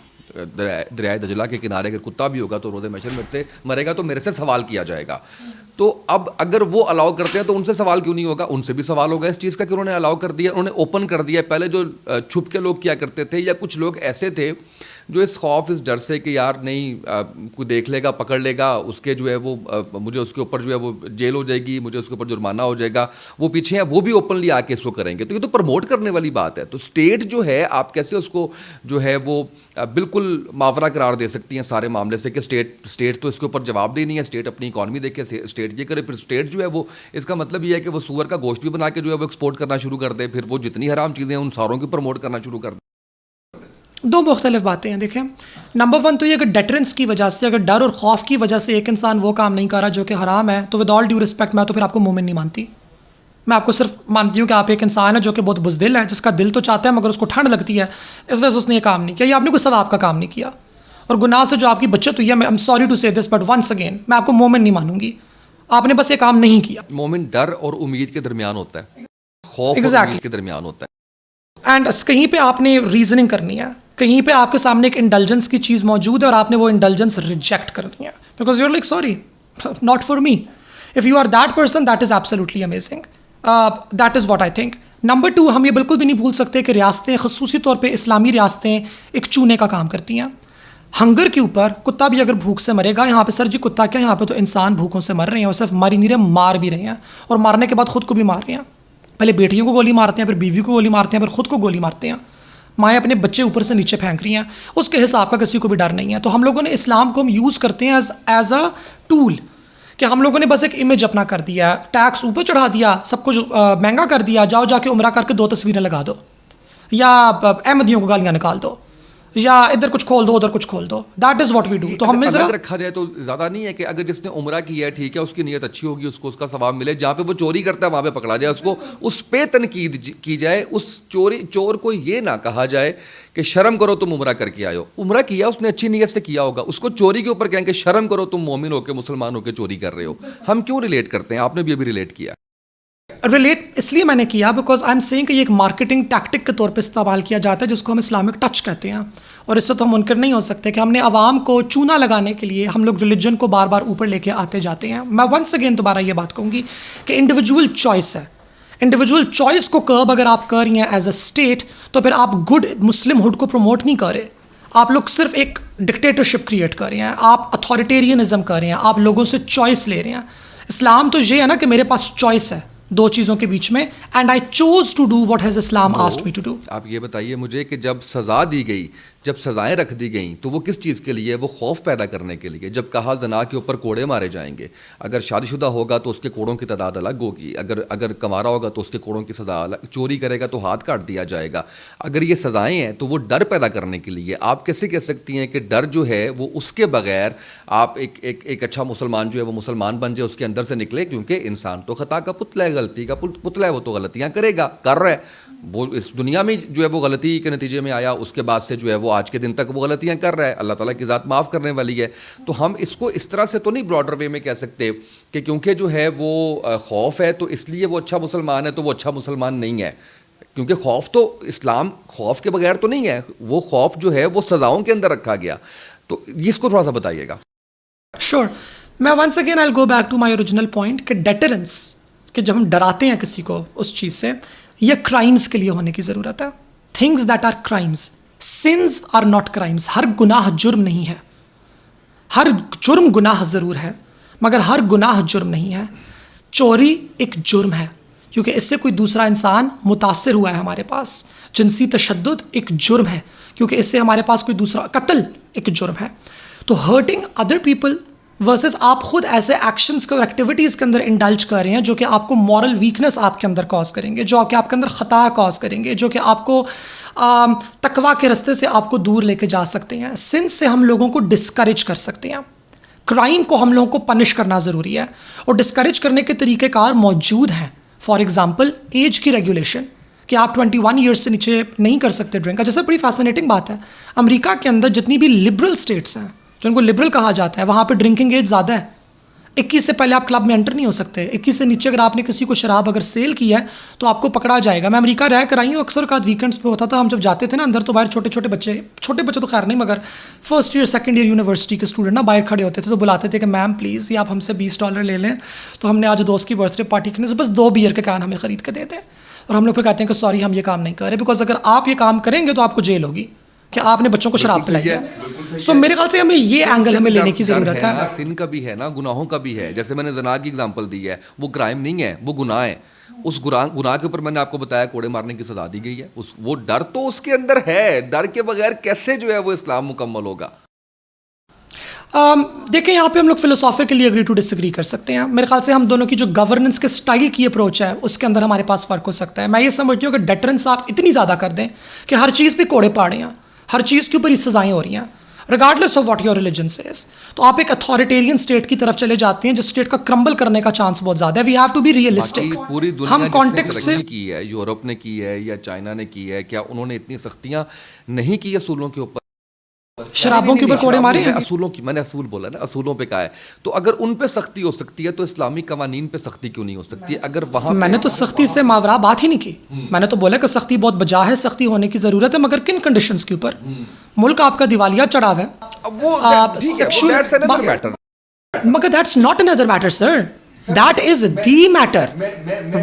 Speaker 2: دریائے دجلہ کے کنارے اگر کتا بھی ہوگا تو روز محشر میرے سے مرے گا تو میرے سے سوال کیا جائے گا. تو اب اگر وہ الاؤ کرتے ہیں تو ان سے سوال کیوں نہیں ہوگا؟ ان سے بھی سوال ہوگا اس چیز کا کہ انہوں نے الاؤ کر دیا، انہوں نے اوپن کر دیا. پہلے جو چھپ کے لوگ کیا کرتے تھے، یا کچھ لوگ ایسے تھے جو اس خوف، اس ڈر سے کہ یار نہیں کوئی دیکھ لے گا، پکڑ لے گا، اس کے جو ہے وہ مجھے اس کے اوپر جو ہے وہ جیل ہو جائے گی، مجھے اس کے اوپر جرمانہ ہو جائے گا، وہ پیچھے ہیں، وہ بھی اوپنلی آ کے اس کو کریں گے. تو یہ تو پروموٹ کرنے والی بات ہے. تو اسٹیٹ جو ہے آپ کیسے اس کو جو ہے وہ بالکل ماورا قرار دے سکتی ہیں سارے معاملے سے کہ اسٹیٹ تو اس کے اوپر جواب دہ نہیں ہے، اسٹیٹ اپنی اکانومی دیکھے، اسٹیٹ یہ کرے. پھر اسٹیٹ جو ہے وہ، اس کا مطلب یہ ہے کہ وہ سور کا گوشت بھی بنا کے جو ہے وہ ایکسپورٹ کرنا شروع کر دے، پھر وہ جتنی حرام چیزیں ہیں ان ساروں کی پروموٹ کرنا شروع کر دے.
Speaker 1: دو مختلف باتیں ہیں. دیکھیں، نمبر 1 تو یہ کہ ڈیٹرنس کی وجہ سے، اگر ڈر اور خوف کی وجہ سے ایک انسان وہ کام نہیں کر رہا جو کہ حرام ہے، تو ود آل ڈیو رسپیکٹ میں تو پھر آپ کو مومن نہیں مانتی. میں آپ کو صرف مانتی ہوں کہ آپ ایک انسان ہے جو کہ بہت بزدل ہے، جس کا دل تو چاہتا ہے مگر اس کو ٹھنڈ لگتی ہے، اس وجہ سے اس نے یہ کام نہیں کیا، یا آپ نے کوئی ثواب کا کام نہیں کیا. اور گناہ سے جو آپ کی بچت ہوئی ہے، میں سوری ٹو سے دس بٹ ونس اگین میں آپ کو مومن نہیں مانوں گی. آپ نے بس یہ کام نہیں کیا.
Speaker 2: مومن ڈر اور امید کے درمیان ہوتا ہے، خوف اور امید کے درمیان ہوتا ہے.
Speaker 1: اینڈ کہیں پہ آپ نے ریزننگ کرنی ہے، کہیں پہ آپ کے سامنے ایک انڈلجنس کی چیز موجود ہے اور آپ نے وہ انڈلجنس ریجیکٹ کرنی ہے، because you are like sorry not for me. If you are that person that is absolutely amazing. That is what I think. Number 2، ہم یہ بالکل بھی نہیں بھول سکتے کہ ریاستیں، خصوصی طور پہ اسلامی ریاستیں، ایک چونے کا کام کرتی ہیں. ہنگر کے اوپر کتا بھی اگر بھوک سے مرے گا، یہاں پہ سر جی کتا کیا، یہاں پہ تو انسان بھوکوں سے مر رہے ہیں، اور صرف ماری نہیں رہے، مار بھی رہے ہیں، اور مارنے کے بعد خود کو بھی مار رہے ہیں. پہلے بیٹیوں کو گولی مارتے ہیں، پھر بیوی کو گولی مارتے ہیں، پھر خود کو گولی مارتے ہیں. مائیں اپنے بچے اوپر سے نیچے پھینک رہی ہیں. اس کے حساب کا کسی کو بھی ڈر نہیں ہے. تو ہم لوگوں نے اسلام کو ہم یوز کرتے ہیں ایز اے ٹول، کہ ہم لوگوں نے بس ایک امیج اپنا کر دیا، ٹیکس اوپر چڑھا دیا، سب کچھ مہنگا کر دیا، جاؤ جا کے عمرہ کر کے 2 تصویریں لگا دو، یا احمدیوں کو گالیاں نکال دو. یا ادھر کچھ کھول دو ادھر کچھ کھول دو. That is what we do. تو ہم میں ذرا
Speaker 2: رکھا جائے تو زیادہ نہیں ہے کہ اگر جس نے عمرہ کیا ہے ٹھیک ہے اس کی نیت اچھی ہوگی, اس کو اس کا ثواب ملے, جہاں پہ وہ چوری کرتا ہے وہاں پہ پکڑا جائے اس کو, اس پہ تنقید کی جائے, اس چور کو یہ نہ کہا جائے کہ شرم کرو تم عمرہ کر کے آئے ہو. عمرہ کیا اس نے اچھی نیت سے کیا ہوگا, اس کو چوری کے اوپر کہیں کہ شرم کرو تم مومن ہو کے مسلمان ہو کے چوری کر رہے ہو. ہم کیوں ریلیٹ کرتے ہیں؟ آپ نے بھی ابھی ریلیٹ کیا.
Speaker 1: ریلیٹ اس لیے میں نے کیا بیکاز آئی ایم سیئنگ کہ یہ ایک مارکیٹنگ ٹیکٹک کے طور پہ استعمال کیا جاتا ہے جس کو ہم اسلامک ٹچ کہتے ہیں, اور اس سے تو ہم منکر نہیں ہو سکتے کہ ہم نے عوام کو چونا لگانے کے لیے ہم لوگ ریلیجن کو بار بار اوپر لے کے آتے جاتے ہیں. میں ونس اگین دوبارہ یہ بات کہوں گی کہ انڈیویجول چوائس ہے. انڈیویجول چوائس کو کرب اگر آپ کر رہی ہیں ایز اے اسٹیٹ تو پھر آپ گڈ مسلم ہوڈ کو پروموٹ نہیں کر رہے, آپ لوگ صرف ایک ڈکٹیٹرشپ کریٹ کر رہے ہیں, آپ اتھارٹیرینزم کر رہے ہیں, آپ لوگوں سے چوائس لے رہے ہیں. اسلام تو یہ ہے نا کہ میرے پاس چوائس ہے دو چیزوں کے بیچ میں, and I choose to do what has Islam asked me to do.
Speaker 2: آپ یہ بتائیے مجھے کہ جب سزا دی گئی, جب سزائیں رکھ دی گئیں تو وہ کس چیز کے لیے؟ وہ خوف پیدا کرنے کے لیے. جب کہا زنا کے اوپر کوڑے مارے جائیں گے, اگر شادی شدہ ہوگا تو اس کے کوڑوں کی تعداد الگ ہوگی, اگر کنوارا ہوگا تو اس کے کوڑوں کی سزا الگ, چوری کرے گا تو ہاتھ کاٹ دیا جائے گا. اگر یہ سزائیں ہیں تو وہ ڈر پیدا کرنے کے لیے. آپ کیسے کہہ سکتی ہیں کہ ڈر جو ہے وہ اس کے بغیر آپ ایک اچھا مسلمان جو ہے وہ مسلمان بن جائے, اس کے اندر سے نکلے؟ کیونکہ انسان تو خطا کا پتلا ہے, غلطی کا پتلا ہے, وہ تو غلطیاں کرے گا, کر رہا ہے. وہ اس دنیا میں جو ہے وہ غلطی کے نتیجے میں آیا, اس کے بعد سے جو ہے وہ آج کے دن تک وہ غلطیاں کر رہا ہے. اللہ تعالیٰ کی ذات معاف کرنے والی ہے. تو ہم اس کو اس طرح سے تو نہیں براڈر وے میں کہہ سکتے کہ کیونکہ جو ہے وہ خوف ہے تو اس لیے وہ اچھا مسلمان ہے, تو وہ اچھا مسلمان نہیں ہے. کیونکہ خوف تو اسلام خوف کے بغیر تو نہیں ہے, وہ خوف جو ہے وہ سزاؤں کے اندر رکھا گیا. تو اس کو تھوڑا سا بتائیے گا.
Speaker 1: شور. میں once again I go back to my original point کہ ڈیٹرنس, کہ جب ہم ڈراتے ہیں کسی کو اس چیز سے, یہ کرائمز کے لیے ہونے کی ضرورت ہے. Things that are crimes, sins are not crimes. ہر گناہ جرم نہیں ہے, ہر جرم گناہ ضرور ہے مگر ہر گناہ جرم نہیں ہے. چوری ایک جرم ہے کیونکہ اس سے کوئی دوسرا انسان متاثر ہوا ہے ہمارے پاس. جنسی تشدد ایک جرم ہے کیونکہ اس سے ہمارے پاس کوئی دوسرا, قتل ایک جرم ہے. تو ہرٹنگ ادر پیپل ورسز آپ خود ایسے ایکشنز کو اور ایکٹیویٹیز کے اندر انڈلج کر رہے ہیں جو کہ آپ کو مورل ویکنس آپ کے اندر کاز کریں گے, جو کہ آپ کے اندر خطا کاز کریں گے, جو کہ آپ کو تقویٰ کے رستے سے آپ کو دور لے کے جا سکتے ہیں. سن سے ہم لوگوں کو ڈسکریج کر سکتے ہیں. کرائم کو ہم لوگوں کو پنش کرنا ضروری ہے اور ڈسکریج کرنے کے طریقہ کار موجود ہیں. فار ایگزامپل ایج کی ریگولیشن, کہ آپ 21 ایئرس سے نیچے نہیں کر سکتے ڈرنک کا. جیسے بڑی فیسنیٹنگ بات ہے, امریکہ کے اندر جتنی بھی لبرل اسٹیٹس ہیں جن کو لبرل کہا جاتا ہے, وہاں پہ ڈرنکنگ ایج زیادہ ہے. 21 سے پہلے آپ کلب میں انٹر نہیں ہو سکتے. 21 سے نیچے اگر آپ نے کسی کو شراب اگر سیل کی ہے تو آپ کو پکڑا جائے گا. میں امریکہ رہ کر آئی ہوں, اکثر اوقات ویکینڈس پہ ہوتا تھا, ہم جب جاتے تھے نا اندر تو باہر چھوٹے بچے تو خیر نہیں مگر first year second year university کے اسٹوڈنٹ نا باہر کھڑے ہوتے تھے تو بلاتے تھے کہ میم پلیز یہ آپ ہم سے $20 لے لیں. تو ہم نے آج دوست کی برتھ ڈے پارٹی کرنے سے بس 2 بیئر کے کان ہمیں خرید کے دیتے ہیں, اور ہم لوگ پھر کہتے ہیں کہ سوری ہم یہ کام نہیں کر رہے, بیکاز اگر آپ یہ کام کریں گے تو آپ کو جیل ہوگی کہ آپ نے بچوں کو شراب پلائی ہے. سو میرے خیال سے ہمیں یہ اینگل ہمیں لینے کی ضرورت ہے.
Speaker 2: سن کا بھی ہے نا, گناہوں کا بھی ہے. جیسے میں نے زنا کی اگزامپل دی ہے, وہ کرائم نہیں ہے, وہ گناہ ہے. اس گناہ کے اوپر میں نے آپ کو بتایا کوڑے مارنے کی سزا دی گئی ہے. وہ ڈر تو اس کے اندر ہے, ڈر کے بغیر کیسے جو ہے وہ اسلام مکمل ہوگا؟
Speaker 1: دیکھیں یہاں پہ ہم لوگ فلسافیکلی اگری ٹو ڈس ایگری کر سکتے ہیں. میرے خیال سے ہم دونوں کی جو گورننس کے سٹائل کی اپروچ ہے اس کے اندر ہمارے پاس فرق ہو سکتا ہے. میں یہ سمجھتی ہوں کہ ڈیٹرنس آپ اتنی زیادہ کر دیں کہ ہر چیز پہ کوڑے پاڑے ہیں, ہر چیز کے اوپر ہی سزائیں ہو رہی ہیں regardless of what your religion says. تو آپ ایک اتھارٹیرین اسٹیٹ کی طرف چلے جاتے ہیں جس اسٹیٹ کا کرمبل کرنے کا چانس بہت زیادہ ہے. We have to be realistic.
Speaker 2: پوری دنیا
Speaker 1: ہم کانٹیکسٹ سے
Speaker 2: کی ہے, یورپ نے کی ہے یا چائنا نے کی ہے, کیا انہوں نے اتنی سختیاں نہیں کی اصولوں کے اوپر؟
Speaker 1: شرابوں کے اوپر کوڑے مارے ہیں.
Speaker 2: اصولوں کی میں نے اصول بولا نا, اصولوں پہ کہا ہے. تو اگر ان پہ سختی ہو سکتی ہے تو اسلامی قوانین پہ سختی کیوں نہیں ہو سکتی؟ اگر وہاں
Speaker 1: میں نے تو سختی سے ماورا بات ہی نہیں کی. میں نے تو بولا کہ سختی بہت بجا ہے, سختی ہونے کی ضرورت ہے, مگر کن کنڈیشنز کے اوپر؟ ملک آپ کا دیوالیہ چڑھا ہوا ہے, مگر that's not another matter sir. That is the matter.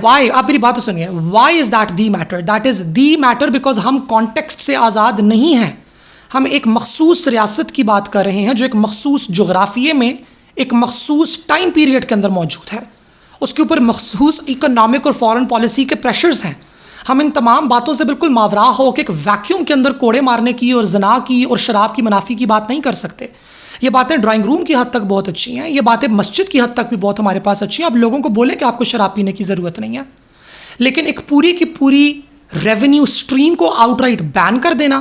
Speaker 1: Why? آپ میری بات سنیے. Why is that the matter? That is the matter because ہم کانٹیکسٹ سے آزاد نہیں ہیں. ہم ایک مخصوص ریاست کی بات کر رہے ہیں جو ایک مخصوص جغرافیے میں ایک مخصوص ٹائم پیریڈ کے اندر موجود ہے. اس کے اوپر مخصوص اکنامک اور فارن پالیسی کے پریشرز ہیں. ہم ان تمام باتوں سے بالکل ماورا ہو کے ایک ویکیوم کے اندر کوڑے مارنے کی اور زنا کی اور شراب کی منافی کی بات نہیں کر سکتے. یہ باتیں ڈرائنگ روم کی حد تک بہت اچھی ہیں, یہ باتیں مسجد کی حد تک بھی بہت ہمارے پاس اچھی ہیں. اب لوگوں کو بولیں کہ آپ کو شراب پینے کی ضرورت نہیں ہے, لیکن ایک پوری کی پوری ریونیو اسٹریم کو آؤٹ رائٹ بین کر دینا,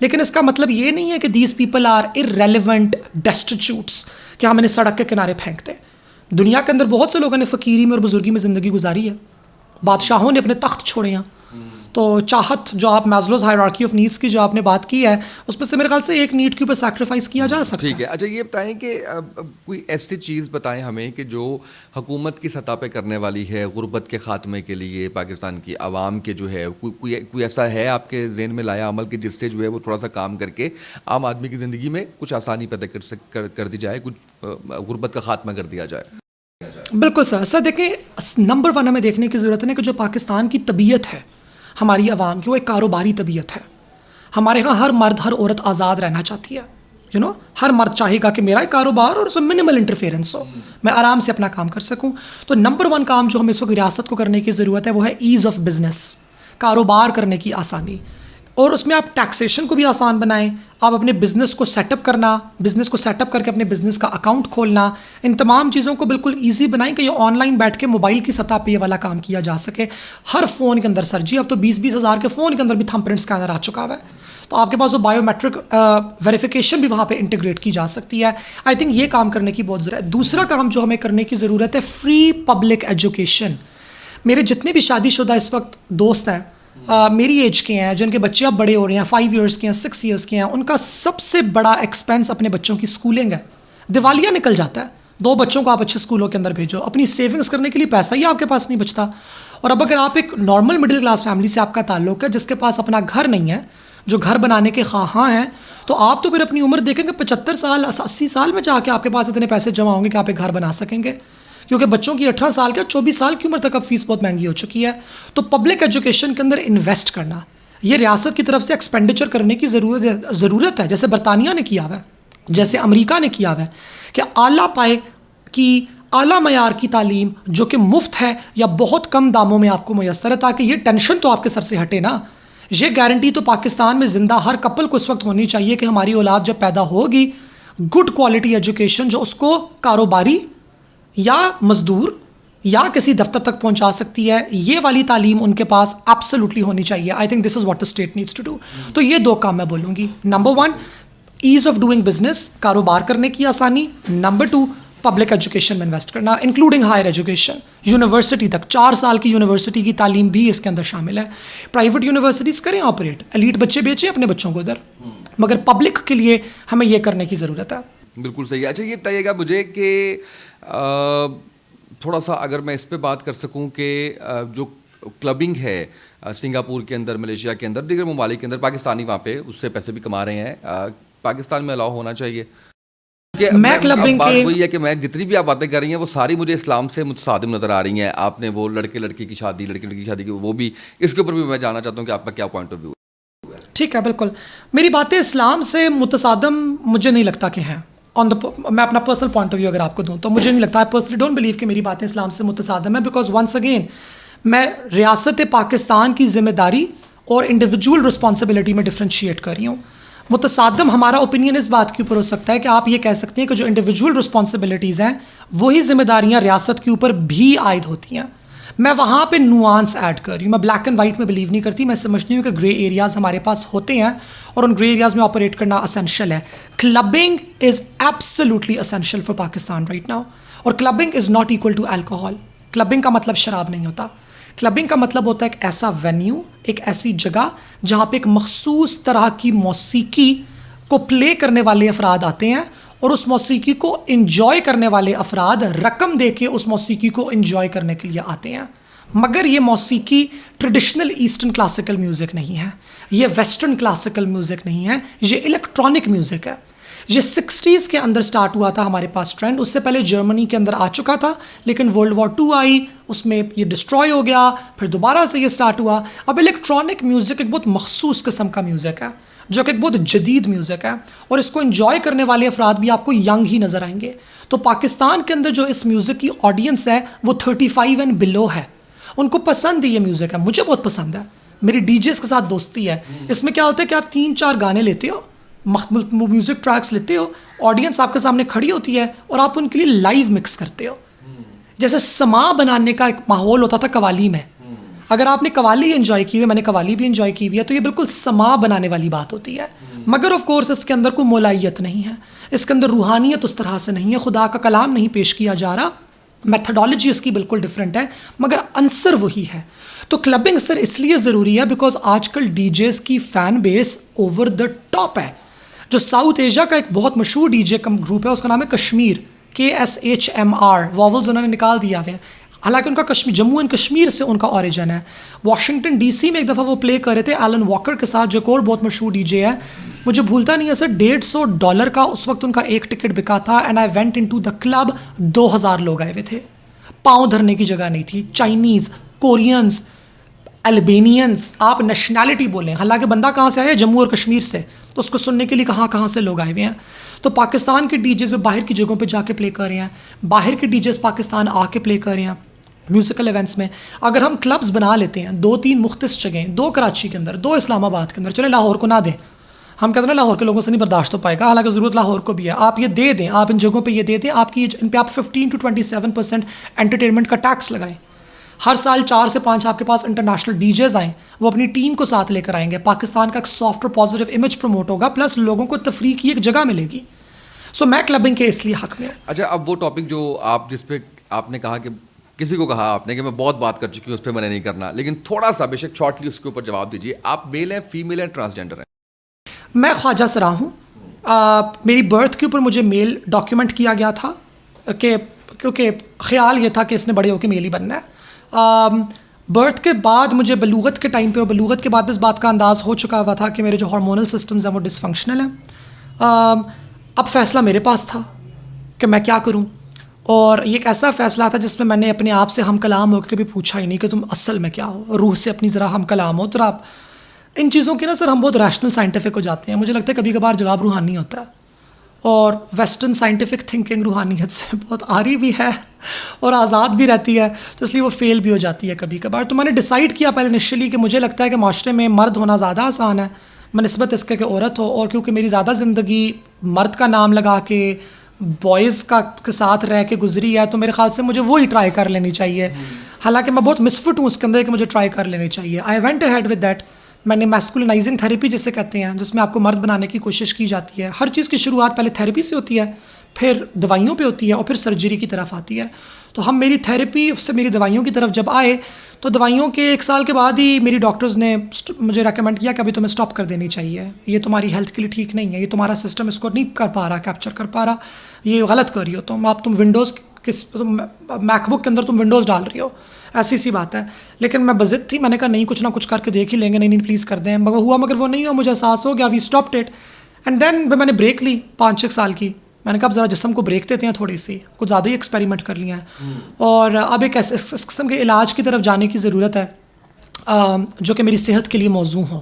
Speaker 1: لیکن اس کا مطلب یہ نہیں ہے کہ these people are irrelevant destitutes کہ ہم انہیں سڑک کے کنارے پھینکتے. دنیا کے اندر بہت سے لوگوں نے فقیری میں اور بزرگی میں زندگی گزاری ہے, بادشاہوں نے اپنے تخت چھوڑے ہیں. تو چاہت جو آپ میزلوز ہائرارکی آف نیڈس کی جو آپ نے بات کی ہے اس پہ سے میرے خیال سے ایک نیڈ کے اوپر سیکریفائس کیا جا سکتا ہے.
Speaker 2: ٹھیک ہے. اچھا یہ بتائیں کہ کوئی ایسی چیز بتائیں ہمیں کہ جو حکومت کی سطح پہ کرنے والی ہے غربت کے خاتمے کے لیے پاکستان کی عوام کے جو ہے کوئی ایسا ہے آپ کے ذہن میں لایا عمل کہ جس سے جو ہے وہ تھوڑا سا کام کر کے عام آدمی کی زندگی میں کچھ آسانی پیدا کر دی جائے, کچھ غربت کا خاتمہ کر دیا جائے؟
Speaker 1: بالکل سر دیکھیں نمبر 1 ہمیں دیکھنے کی ضرورت ہے کہ جو پاکستان کی طبیعت ہے ہماری عوام کی وہ ایک کاروباری طبیعت ہے. ہمارے ہاں ہر مرد ہر عورت آزاد رہنا چاہتی ہے. ہر مرد چاہے گا کہ میرا ایک کاروبار اور اس میں منیمل انٹرفیئرنس ہو, میں آرام سے اپنا کام کر سکوں. تو نمبر 1 کام جو ہمیں اس وقت ریاست کو کرنے کی ضرورت ہے وہ ہے ایز آف بزنس, کاروبار کرنے کی آسانی. اور اس میں آپ ٹیکسیشن کو بھی آسان بنائیں, آپ اپنے بزنس کو سیٹ اپ کرنا, بزنس کو سیٹ اپ کر کے اپنے بزنس کا اکاؤنٹ کھولنا, ان تمام چیزوں کو بالکل ایزی بنائیں کہ یہ آن لائن بیٹھ کے موبائل کی سطح پہ یہ والا کام کیا جا سکے. ہر فون کے اندر سر جی اب تو 20-20 ہزار کے فون کے اندر بھی تھم پرنٹ اسکینر آ چکا ہوا ہے, تو آپ کے پاس وہ بایو میٹرک ویریفیکیشن بھی وہاں پہ انٹیگریٹ کی جا سکتی ہے. آئی تھنک یہ کام کرنے کی بہت ضرورت ہے. دوسرا کام جو ہمیں کرنے کی ضرورت ہے فری پبلک ایجوکیشن. میرے جتنے بھی شادی شدہ اس وقت دوست ہیں میری ایج کے ہیں جن کے بچے اب بڑے ہو رہے ہیں 5 ایئرس کے ہیں 6 ایئرس کے ہیں, ان کا سب سے بڑا ایکسپینس اپنے بچوں کی اسکولنگ ہے. دیوالیہ نکل جاتا ہے, 2 بچوں کو آپ اچھے اسکولوں کے اندر بھیجو, اپنی سیونگس کرنے کے لیے پیسہ ہی آپ کے پاس نہیں بچتا. اور اب اگر آپ ایک نارمل مڈل کلاس فیملی سے آپ کا تعلق ہے جس کے پاس اپنا گھر نہیں ہے, جو گھر بنانے کے خواہاں ہیں, تو آپ تو پھر اپنی عمر دیکھیں گے 75 سال 80 سال میں جا کے آپ کے پاس اتنے پیسے جمع ہوں گے کہ آپ ایک گھر بنا سکیں گے, کیونکہ بچوں کی 18 سال کے 24 سال کی عمر تک اب فیس بہت مہنگی ہو چکی ہے. تو پبلک ایجوکیشن کے اندر انویسٹ کرنا, یہ ریاست کی طرف سے ایکسپینڈیچر کرنے کی ضرورت ہے, جیسے برطانیہ نے کیا ہوا ہے, جیسے امریکہ نے کیا ہوا ہے, کہ اعلیٰ پائے کی اعلیٰ معیار کی تعلیم جو کہ مفت ہے یا بہت کم داموں میں آپ کو میسر ہے, تاکہ یہ ٹینشن تو آپ کے سر سے ہٹے نا. یہ گارنٹی تو پاکستان میں زندہ ہر کپل کو اس وقت ہونی چاہیے کہ ہماری اولاد جب پیدا ہوگی گڈ کوالٹی ایجوکیشن جو اس کو کاروباری یا مزدور یا کسی دفتر تک پہنچا سکتی ہے, یہ والی تعلیم ان کے پاس ایبسلیوٹلی ہونی چاہیے. I think this is what the state needs to do. تو یہ 2 کام میں بولوں گی. Number 1 ease of doing business, کاروبار کرنے کی آسانی. نمبر 2 پبلک ایجوکیشن میں انویسٹ کرنا, انکلوڈنگ ہائر ایجوکیشن, یونیورسٹی تک 4 سال کی یونیورسٹی کی تعلیم بھی اس کے اندر شامل ہے. پرائیویٹ یونیورسٹیز کریں آپریٹ, ایلیٹ بچے بیچیں اپنے بچوں کو ادھر, مگر پبلک کے لیے ہمیں یہ کرنے کی ضرورت ہے.
Speaker 2: بالکل صحیح. اچھا یہ بتائیے گا مجھے کہ تھوڑا سا اگر میں اس پہ بات کر سکوں کہ جو کلبنگ ہے سنگاپور کے اندر, ملیشیا کے اندر, دیگر ممالک کے اندر, پاکستانی وہاں پہ اس سے پیسے بھی کما رہے ہیں, پاکستان میں الاؤ ہونا چاہیے.
Speaker 1: میں کلبنگ
Speaker 2: بات وہی ہے کہ میں جتنی بھی آپ باتیں کر رہی ہیں وہ ساری مجھے اسلام سے متصادم نظر آ رہی ہیں. آپ نے وہ لڑکے لڑکی کی شادی کی وہ بھی, اس کے اوپر بھی میں جاننا چاہتا ہوں کہ آپ کا کیا پوائنٹ آف ویو ہے.
Speaker 1: ٹھیک ہے, بالکل میری باتیں اسلام سے متصادم مجھے نہیں لگتا کہ ہیں. میں اپنا پرسنل پوائنٹ آف ویو اگر آپ کو دوں تو مجھے نہیں لگتا, آئی پرسنلی ڈونٹ بلیو کہ میری باتیں اسلام سے متصادم ہیں, بیکاز ونس اگین میں ریاست پاکستان کی ذمہ داری اور انڈیویجول رسپانسبلٹی میں ڈفرینشیٹ کر رہی ہوں. متصادم ہمارا اوپینین اس بات کے اوپر ہو سکتا ہے کہ آپ یہ کہہ سکتے ہیں کہ جو انڈیویجول رسپانسبلٹیز ہیں وہی ذمہ داریاں ریاست کے اوپر بھی عائد ہوتی ہیں. میں وہاں پہ نوانس ایڈ کر رہی ہوں, میں بلیک اینڈ وائٹ میں بلیو نہیں کرتی. میں سمجھتی ہوں کہ گرے ایریاز ہمارے پاس ہوتے ہیں اور ان گرے ایریاز میں آپریٹ کرنا اسینشیل ہے. Clubbing is absolutely essential for Pakistan right now, اور clubbing is not equal to alcohol. Clubbing کا مطلب شراب نہیں ہوتا. کلبنگ کا مطلب ہوتا ہے ایک ایسا وینیو, ایک ایسی جگہ جہاں پہ ایک مخصوص طرح کی موسیقی کو پلے کرنے والے افراد آتے ہیں, اور اس موسیقی کو انجوائے کرنے والے افراد رقم دے کے اس موسیقی کو انجوائے کرنے کے لیے آتے ہیں. مگر یہ موسیقی ٹریڈیشنل ایسٹرن کلاسیکل میوزک نہیں ہے, یہ ویسٹرن کلاسیکل میوزک نہیں ہے, یہ الیکٹرانک میوزک ہے. یہ 60s کے اندر سٹارٹ ہوا تھا ہمارے پاس ٹرینڈ, اس سے پہلے جرمنی کے اندر آ چکا تھا, لیکن World War II آئی, اس میں یہ ڈسٹروائے ہو گیا, پھر دوبارہ سے یہ سٹارٹ ہوا. اب الیکٹرانک میوزک ایک بہت مخصوص قسم کا میوزک ہے جو کہ ایک بہت جدید میوزک ہے, اور اس کو انجوائے کرنے والے افراد بھی آپ کو ینگ ہی نظر آئیں گے. تو پاکستان کے اندر جو اس میوزک کی آڈینس ہے وہ 35 اینڈ بلو ہے. ان کو پسند یہ میوزک ہے, مجھے بہت پسند ہے, میری ڈی جیز کے ساتھ دوستی ہے. اس میں کیا ہوتا ہے کہ آپ 3-4 گانے لیتے ہو, میوزک ٹریکس لیتے ہو, آڈینس آپ کے سامنے کھڑی ہوتی ہے اور آپ ان کے لیے لائیو مکس کرتے ہو. جیسے سما بنانے کا ایک ماحول ہوتا تھا قوالی میں, اگر آپ نے قوالی انجوائے کی ہوئی ہے, میں نے قوالی بھی انجوائے کی ہوئی ہے, تو یہ بالکل سما بنانے والی بات ہوتی ہے. مگر آف کورس اس کے اندر کوئی مولائیت نہیں ہے, اس کے اندر روحانیت اس طرح سے نہیں ہے, خدا کا کلام نہیں پیش کیا جا رہا, میتھڈالوجی اس کی بالکل ڈفرینٹ ہے, مگر عنصر وہی ہے. تو کلبنگ سر اس لیے ضروری ہے بیکاز آج کل ڈی جیز کی fan base over the top ہے. جو ساؤتھ ایشیا کا ایک بہت مشہور ڈی جے گروپ ہے, اس کا نام ہے کشمیر, KSHMR, واولز انہوں نے نکال دیا ہوئے ہیں, حالانکہ ان کا کشمیر, جموں اینڈ کشمیر سے ان کا اوریجن ہے. واشنگٹن ڈی سی میں ایک دفعہ وہ پلے کر رہے تھے ایلن واکر کے ساتھ, جو ایک اور بہت مشہور ڈی جے ہے, مجھے بھولتا نہیں ہے سر, $150 کا اس وقت ان کا ایک ٹکٹ بکا تھا. And I went in to the club, 2000 لوگ آئے ہوئے تھے, پاؤں دھرنے کی جگہ نہیں تھی. چائنیز, کورینز, البینینز, آپ نیشنلٹی بولیں, حالانکہ بندہ کہاں سے آیا ہے, جموں اور کشمیر سے, تو اس کو سننے کے لیے کہاں کہاں سے لوگ آئے ہوئے ہیں. تو پاکستان کے ڈی جیز میں باہر کی جگہوں پہ جا کے پلے کر رہے ہیں, باہر کے ڈی جیز پاکستان آ کے پلے کر رہے ہیں میوزیکل ایونٹس میں. اگر ہم کلبز بنا لیتے ہیں 2-3 مختص جگہیں, 2 کراچی کے اندر, 2 اسلام آباد کے اندر, چلے لاہور کو نہ دیں, ہم کہتے ہیں لاہور کے لوگوں سے نہیں برداشت ہو پائے گا, حالانکہ ضرورت لاہور کو بھی ہے, آپ یہ دے دیں, آپ ان جگہوں پہ یہ دے دیں, آپ کی ان پہ آپ 15 to 27% انٹرٹینمنٹ کا ٹیکس لگائیں. ہر سال 4 سے 5 آپ کے پاس انٹرنیشنل ڈی جیز آئیں, وہ اپنی ٹیم کو ساتھ لے کر آئیں گے, پاکستان کا ایک سافٹ اور پازیٹیو امیج پروموٹ ہوگا, پلس لوگوں کو تفریح کی ایک جگہ ملے گی. سو میں کلبنگ کے اس لیے حق میں.
Speaker 2: اچھا, اب وہ ٹاپک جو آپ جس پہ آپ نے کہا کہ کسی کو کہا آپ نے کہ میں بہت بات کر چکی ہوں, اس پہ میں نے نہیں کرنا, لیکن تھوڑا سا بے شک شارٹلی اس کے اوپر جواب دیجیے. آپ میل ہیں, فیمیل ہیں, ٹرانسجینڈر ہیں؟
Speaker 1: میں خواجہ سرا ہوں. میری برتھ کے اوپر مجھے میل ڈاکیومنٹ کیا گیا تھا, کہ کیونکہ خیال یہ تھا کہ اس نے بڑے ہو کے میل ہی بننا ہے. برتھ کے بعد مجھے بلوغت کے ٹائم پہ, اور بلوغت کے بعد اس بات کا انداز ہو چکا ہوا تھا کہ میرے جو ہارمونل سسٹمز ہیں وہ ڈس فنکشنل ہیں. اب فیصلہ میرے پاس تھا کہ میں کیا کروں, اور یہ ایک ایسا فیصلہ تھا جس میں میں نے اپنے آپ سے ہم کلام ہو کے کبھی پوچھا ہی نہیں کہ تم اصل میں کیا ہو, روح سے اپنی ذرا ہم کلام ہو. تو آپ ان چیزوں کی نا سر ہم بہت ریشنل سائنٹیفک ہو جاتے ہیں, مجھے لگتا ہے کبھی کبھار جواب روحانی ہوتا ہے, اور ویسٹرن سائنٹیفک تھنکنگ روحانیت سے بہت آری بھی ہے اور آزاد بھی رہتی ہے, تو اس لیے وہ فیل بھی ہو جاتی ہے کبھی کبھار. تو میں نے ڈیسائیڈ کیا پہلے انیشلی کہ مجھے لگتا ہے کہ معاشرے میں مرد ہونا زیادہ آسان ہے بنسبت اس کے کہ عورت ہو, اور کیونکہ میری زیادہ زندگی مرد کا نام لگا کے بوائز کے ساتھ رہ کے گزری ہے, تو میرے خیال سے مجھے وہی ٹرائی کر لینی چاہیے. حالانکہ میں بہت مسفٹ ہوں اس کے اندر کہ مجھے ٹرائی کر لینی چاہیے. I went ahead with that. میں نے میسکولنائزنگ تھیراپی جسے کہتے ہیں, جس میں آپ کو مرد بنانے کی کوشش کی جاتی ہے. ہر چیز کی شروعات پہلے تھیراپی سے ہوتی ہے, پھر دوائیوں پہ ہوتی ہے, اور پھر سرجری کی طرف آتی ہے. تو ہم میری تھیراپی سے میری دوائیوں کی طرف جب آئے, تو دوائیوں کے 1 سال کے بعد ہی میری ڈاکٹرز نے مجھے ریکمینڈ کیا کہ ابھی تمہیں اسٹاپ کر دینی چاہیے, یہ تمہاری ہیلتھ کے لیے ٹھیک نہیں ہے, یہ تمہارا سسٹم اس کو نہیں کر پا رہا, کیپچر کر پا رہا, یہ غلط کر رہی ہو تم. تم ونڈوز میک بک کے اندر تم ونڈوز ڈال رہی ہو, ایسی سی بات ہے. لیکن میں بضد تھی, میں نے کہا نہیں کچھ نہ کچھ کر کے دیکھ ہی لیں گے, نہیں پلیز کر دیں. مگر وہ نہیں ہوا, مجھے احساس ہو گیا, وی اسٹاپڈ اٹ. اینڈ دین میں نے بریک لی 5-6 سال کی. میں نے کہا اب ذرا جسم کو بریک دیتے ہیں تھوڑی سی, کچھ زیادہ ہی ایکسپیریمنٹ کر لیا ہے, اور اب ایک اس قسم کے علاج کی طرف جانے کی ضرورت ہے جو کہ میری صحت کے لیے موزوں ہو,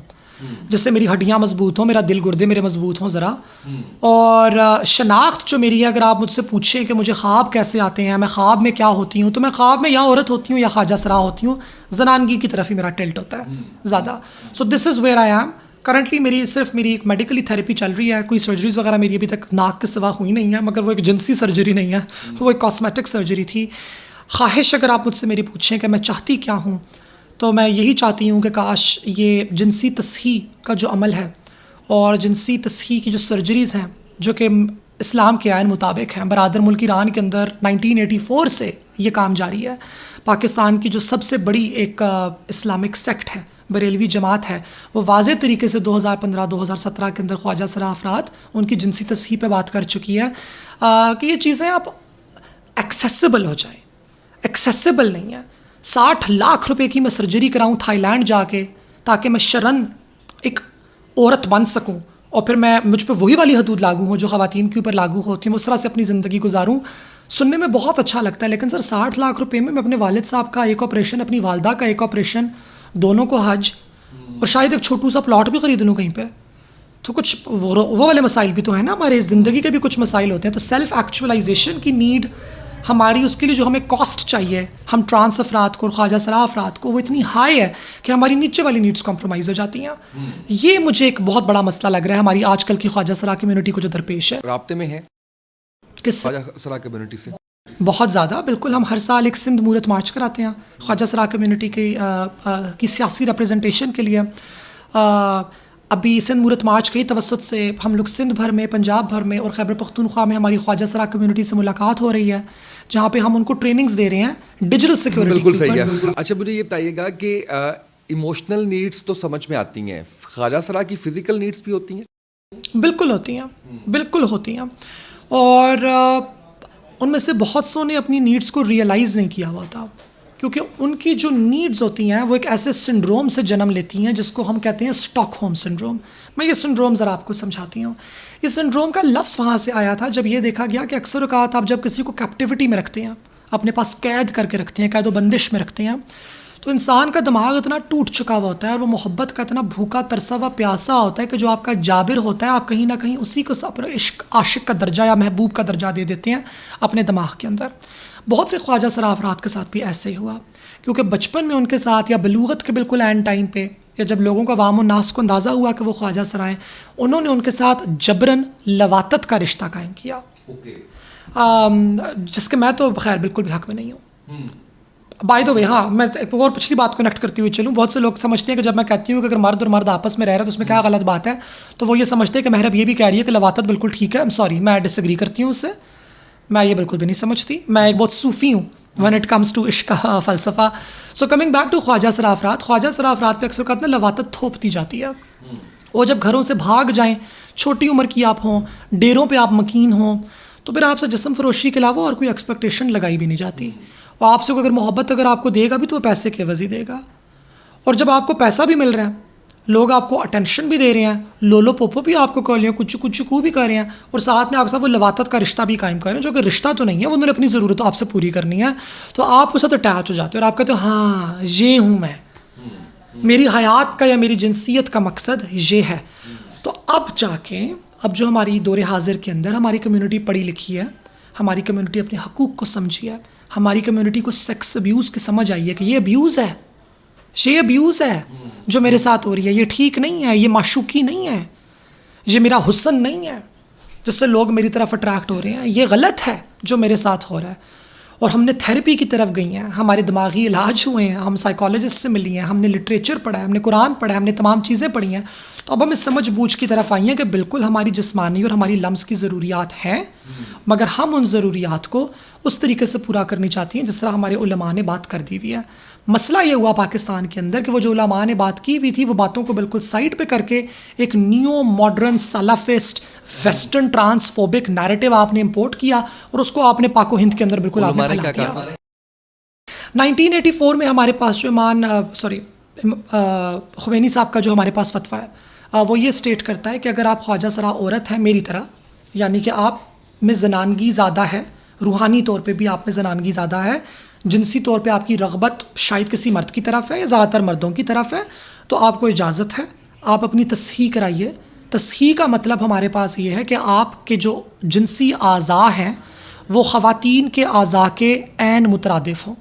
Speaker 1: جس سے میری ہڈیاں مضبوط ہوں, میرا دل گردے میرے مضبوط ہوں ذرا. اور شناخت جو میری ہے, اگر آپ مجھ سے پوچھیں کہ مجھے خواب کیسے آتے ہیں, میں خواب میں کیا ہوتی ہوں, تو میں خواب میں یا عورت ہوتی ہوں یا خواجہ سرا ہوتی ہوں. زنانگی کی طرف ہی میرا ٹلٹ ہوتا ہے زیادہ. So this is where I am currently. میری ایک میڈیکلی تھیراپی چل رہی ہے, کوئی سرجریز وغیرہ میری ابھی تک ناک کے سوا ہوئی نہیں ہے, مگر وہ ایک جنسی سرجری نہیں ہے, وہ ایک کاسمیٹک سرجری تھی. خواہش اگر آپ مجھ سے میری پوچھیں کہ میں چاہتی کیا ہوں, تو میں یہی چاہتی ہوں کہ کاش یہ جنسی تصحیح کا جو عمل ہے اور جنسی تصحیح کی جو سرجریز ہیں جو کہ اسلام کے آئین مطابق ہیں, برادر ملک ایران کے اندر 1984 سے یہ کام جاری ہے. پاکستان کی جو سب سے بڑی ایک اسلامک سیکٹ ہے, بریلوی جماعت ہے, وہ واضح طریقے سے 2015-2017 کے اندر خواجہ سرا افراد ان کی جنسی تصحیح پہ بات کر چکی ہے کہ یہ چیزیں آپ ایکسیسیبل ہو جائیں. ایکسیسیبل نہیں ہے. 60 لاکھ روپے کی میں سرجری کراؤں تھائی لینڈ جا کے, تاکہ میں شرن ایک عورت بن سکوں, اور پھر میں مجھ پہ وہی والی حدود لاگو ہوں جو خواتین کے اوپر لاگو ہوتی ہیں, اس طرح سے اپنی زندگی گزاروں. سننے میں بہت اچھا لگتا ہے, لیکن سر 60 لاکھ روپے میں اپنے والد صاحب کا ایک آپریشن, اپنی والدہ کا ایک آپریشن, دونوں کو حج, اور شاید ایک چھوٹو سا پلاٹ بھی خرید لوں کہیں پہ, تو کچھ وہ والے مسائل بھی تو ہیں نا, ہمارے زندگی کے بھی کچھ مسائل ہوتے ہیں. تو سیلف ایکچولائزیشن کی نیڈ ہماری, اس کے لیے جو ہمیں کاسٹ چاہیے, ہم ٹرانس افراد کو اور خواجہ سرا افراد کو, وہ اتنی ہائی ہے کہ ہماری نیچے والی نیڈس کمپرومائز ہو جاتی ہیں. یہ مجھے ایک بہت بڑا مسئلہ لگ رہا ہے ہماری آج کل کی خواجہ سرا کمیونٹی کو جو درپیش ہے.
Speaker 2: رابطے میں ہے
Speaker 1: کس
Speaker 2: خواجہ سرا کمیونٹی سے؟
Speaker 1: بہت زیادہ بالکل. ہم ہر سال ایک سندھ مورت مارچ کراتے ہیں خواجہ سرا کمیونٹی کی سیاسی ریپرزنٹیشن کے لیے. ابھی سندھ مورت مارچ کے ہی توسط سے ہم لوگ سندھ بھر میں، پنجاب بھر میں اور خیبر پختونخوا میں ہماری خواجہ سرا کمیونٹی سے ملاقات ہو رہی ہے، جہاں پہ ہم ان کو ٹریننگز دے رہے ہیں ڈیجیٹل سیکیورٹی.
Speaker 2: بالکل صحیح ہے. اچھا مجھے یہ بتائیے گا کہ ایموشنل نیڈس تو سمجھ میں آتی ہیں، خواجہ سرا کی فزیکل نیڈس بھی ہوتی ہیں؟
Speaker 1: بالکل ہوتی ہیں، بالکل ہوتی ہیں. اور ان میں سے بہت سو نے اپنی نیڈس کو ریئلائز نہیں کیا ہوا تھا، کیونکہ ان کی جو نیڈز ہوتی ہیں وہ ایک ایسے سنڈروم سے جنم لیتی ہیں جس کو ہم کہتے ہیں اسٹاک ہوم سنڈروم. میں یہ سنڈروم ذرا آپ کو سمجھاتی ہوں. یہ سنڈروم کا لفظ وہاں سے آیا تھا جب یہ دیکھا گیا کہ اکثر اوقات آپ جب کسی کو کیپٹیوٹی میں رکھتے ہیں، اپنے پاس قید کر کے رکھتے ہیں، قید و بندش میں رکھتے ہیں، تو انسان کا دماغ اتنا ٹوٹ چکا ہوا ہوتا ہے اور وہ محبت کا اتنا بھوکا ترسا ہوا پیاسا ہوتا ہے کہ جو آپ کا جابر ہوتا ہے آپ کہیں نہ کہیں اسی کو اپنا عشق عاشق کا درجہ یا محبوب کا درجہ دے دیتے ہیں اپنے دماغ کے اندر. بہت سے خواجہ سرا افراد کے ساتھ بھی ایسے ہی ہوا، کیونکہ بچپن میں ان کے ساتھ یا بلوغت کے بالکل عین ٹائم پہ یا جب لوگوں کو عوام الناس کو اندازہ ہوا کہ وہ خواجہ سرا ہیں، انہوں نے ان کے ساتھ جبراً لواطت کا رشتہ قائم کیا. جس کے میں تو خیر بالکل بھی حق میں نہیں ہوں. بائی دا وے، ہاں میں ایک اور پچھلی بات کنیکٹ کرتی ہوئی چلوں. بہت سے لوگ سمجھتے ہیں کہ جب میں کہتی ہوں کہ اگر مرد اور مرد آپس میں رہ رہے ہیں تو اس میں کیا غلط بات ہے، تو وہ یہ سمجھتے ہیں کہ محرب یہ بھی کہہ رہی ہے کہ لواطت بالکل ٹھیک ہے. سوری، میں ڈس ایگری کرتی ہوں اس سے. میں یہ بالکل بھی نہیں سمجھتی. میں ایک بہت صوفی ہوں when it comes to عشق کا فلسفہ. سو کمنگ بیک ٹو خواجہ سرا افراد، خواجہ سرا افراد پہ اکثر اوقات نا لواطت تھوپ دی جاتی ہے. وہ جب گھروں سے بھاگ جائیں، چھوٹی عمر کی آپ ہوں، ڈیروں پہ آپ مکین ہوں، تو پھر آپ سے جسم فروشی کے علاوہ اور کوئی ایکسپیکٹیشن لگائی بھی نہیں جاتی. اور آپ سے اگر محبت اگر آپ کو دے گا بھی تو وہ پیسے کے عوض ہی دے گا. اور جب آپ کو پیسہ بھی مل رہا ہے، لوگ آپ کو اٹینشن بھی دے رہے ہیں، لولو پوپو بھی آپ کو کر رہے ہیں، کچھ کچھ کو بھی کر رہے ہیں، اور ساتھ میں آپ کے ساتھ وہ لواطت کا رشتہ بھی قائم کر رہے ہیں جو کہ رشتہ تو نہیں ہے، انہوں نے اپنی ضرورت آپ سے پوری کرنی ہے، تو آپ اس ساتھ اٹیچ ہو جاتے ہیں اور آپ کہتے ہیں ہاں یہ ہوں میں، میری حیات کا یا میری جنسیت کا مقصد یہ ہے. تو اب جا کے اب جو ہماری دور حاضر کے اندر ہماری کمیونٹی پڑھی لکھی ہے، ہماری کمیونٹی اپنے حقوق کو سمجھی ہے، ہماری کمیونٹی کو سیکس ابیوز کی سمجھ آئی ہے کہ یہ ابیوز ہے، یہ ابیوز ہے جو میرے ساتھ ہو رہی ہے، یہ ٹھیک نہیں ہے، یہ معشوقی نہیں ہے، یہ میرا حسن نہیں ہے جس سے لوگ میری طرف اٹریکٹ ہو رہے ہیں، یہ غلط ہے جو میرے ساتھ ہو رہا ہے. اور ہم نے تھیراپی کی طرف گئی ہیں، ہمارے دماغی علاج ہوئے ہیں، ہم سائیکالوجسٹ سے ملی ہیں، ہم نے لٹریچر پڑھا ہے، ہم نے قرآن پڑھا ہے، ہم نے تمام چیزیں پڑھی ہیں. تو اب ہم اس سمجھ بوجھ کی طرف آئی ہیں کہ بالکل ہماری جسمانی اور ہماری لمس کی ضروریات ہیں، مگر ہم ان ضروریات کو اس طریقے سے پورا کرنی چاہتی ہیں جس طرح ہمارے علماء نے بات کر دی ہوئی ہے. مسئلہ یہ ہوا پاکستان کے اندر کہ وہ جو علماء نے بات کی ہوئی تھی وہ باتوں کو بالکل سائڈ پہ کر کے ایک new modern سلافسٹ western transphobic narrative آپ نے امپورٹ کیا اور اس کو آپ نے پاک و ہند کے اندر بالکل آپ نے پھیلا دیا. 1984 میں ہمارے پاس جو خمینی صاحب کا جو ہمارے پاس فتویٰ ہے وہ یہ اسٹیٹ کرتا ہے کہ اگر آپ خواجہ سرا عورت ہیں میری طرح، یعنی کہ آپ میں زنانگی زیادہ ہے، روحانی طور پہ بھی آپ میں زنانگی زیادہ ہے، جنسی طور پہ آپ کی رغبت شاید کسی مرد کی طرف ہے یا زیادہ تر مردوں کی طرف ہے، تو آپ کو اجازت ہے آپ اپنی تصحیح کرائیے. تصحیح کا مطلب ہمارے پاس یہ ہے کہ آپ کے جو جنسی اعضاء ہیں وہ خواتین کے اعضاء کے عین مترادف ہوں،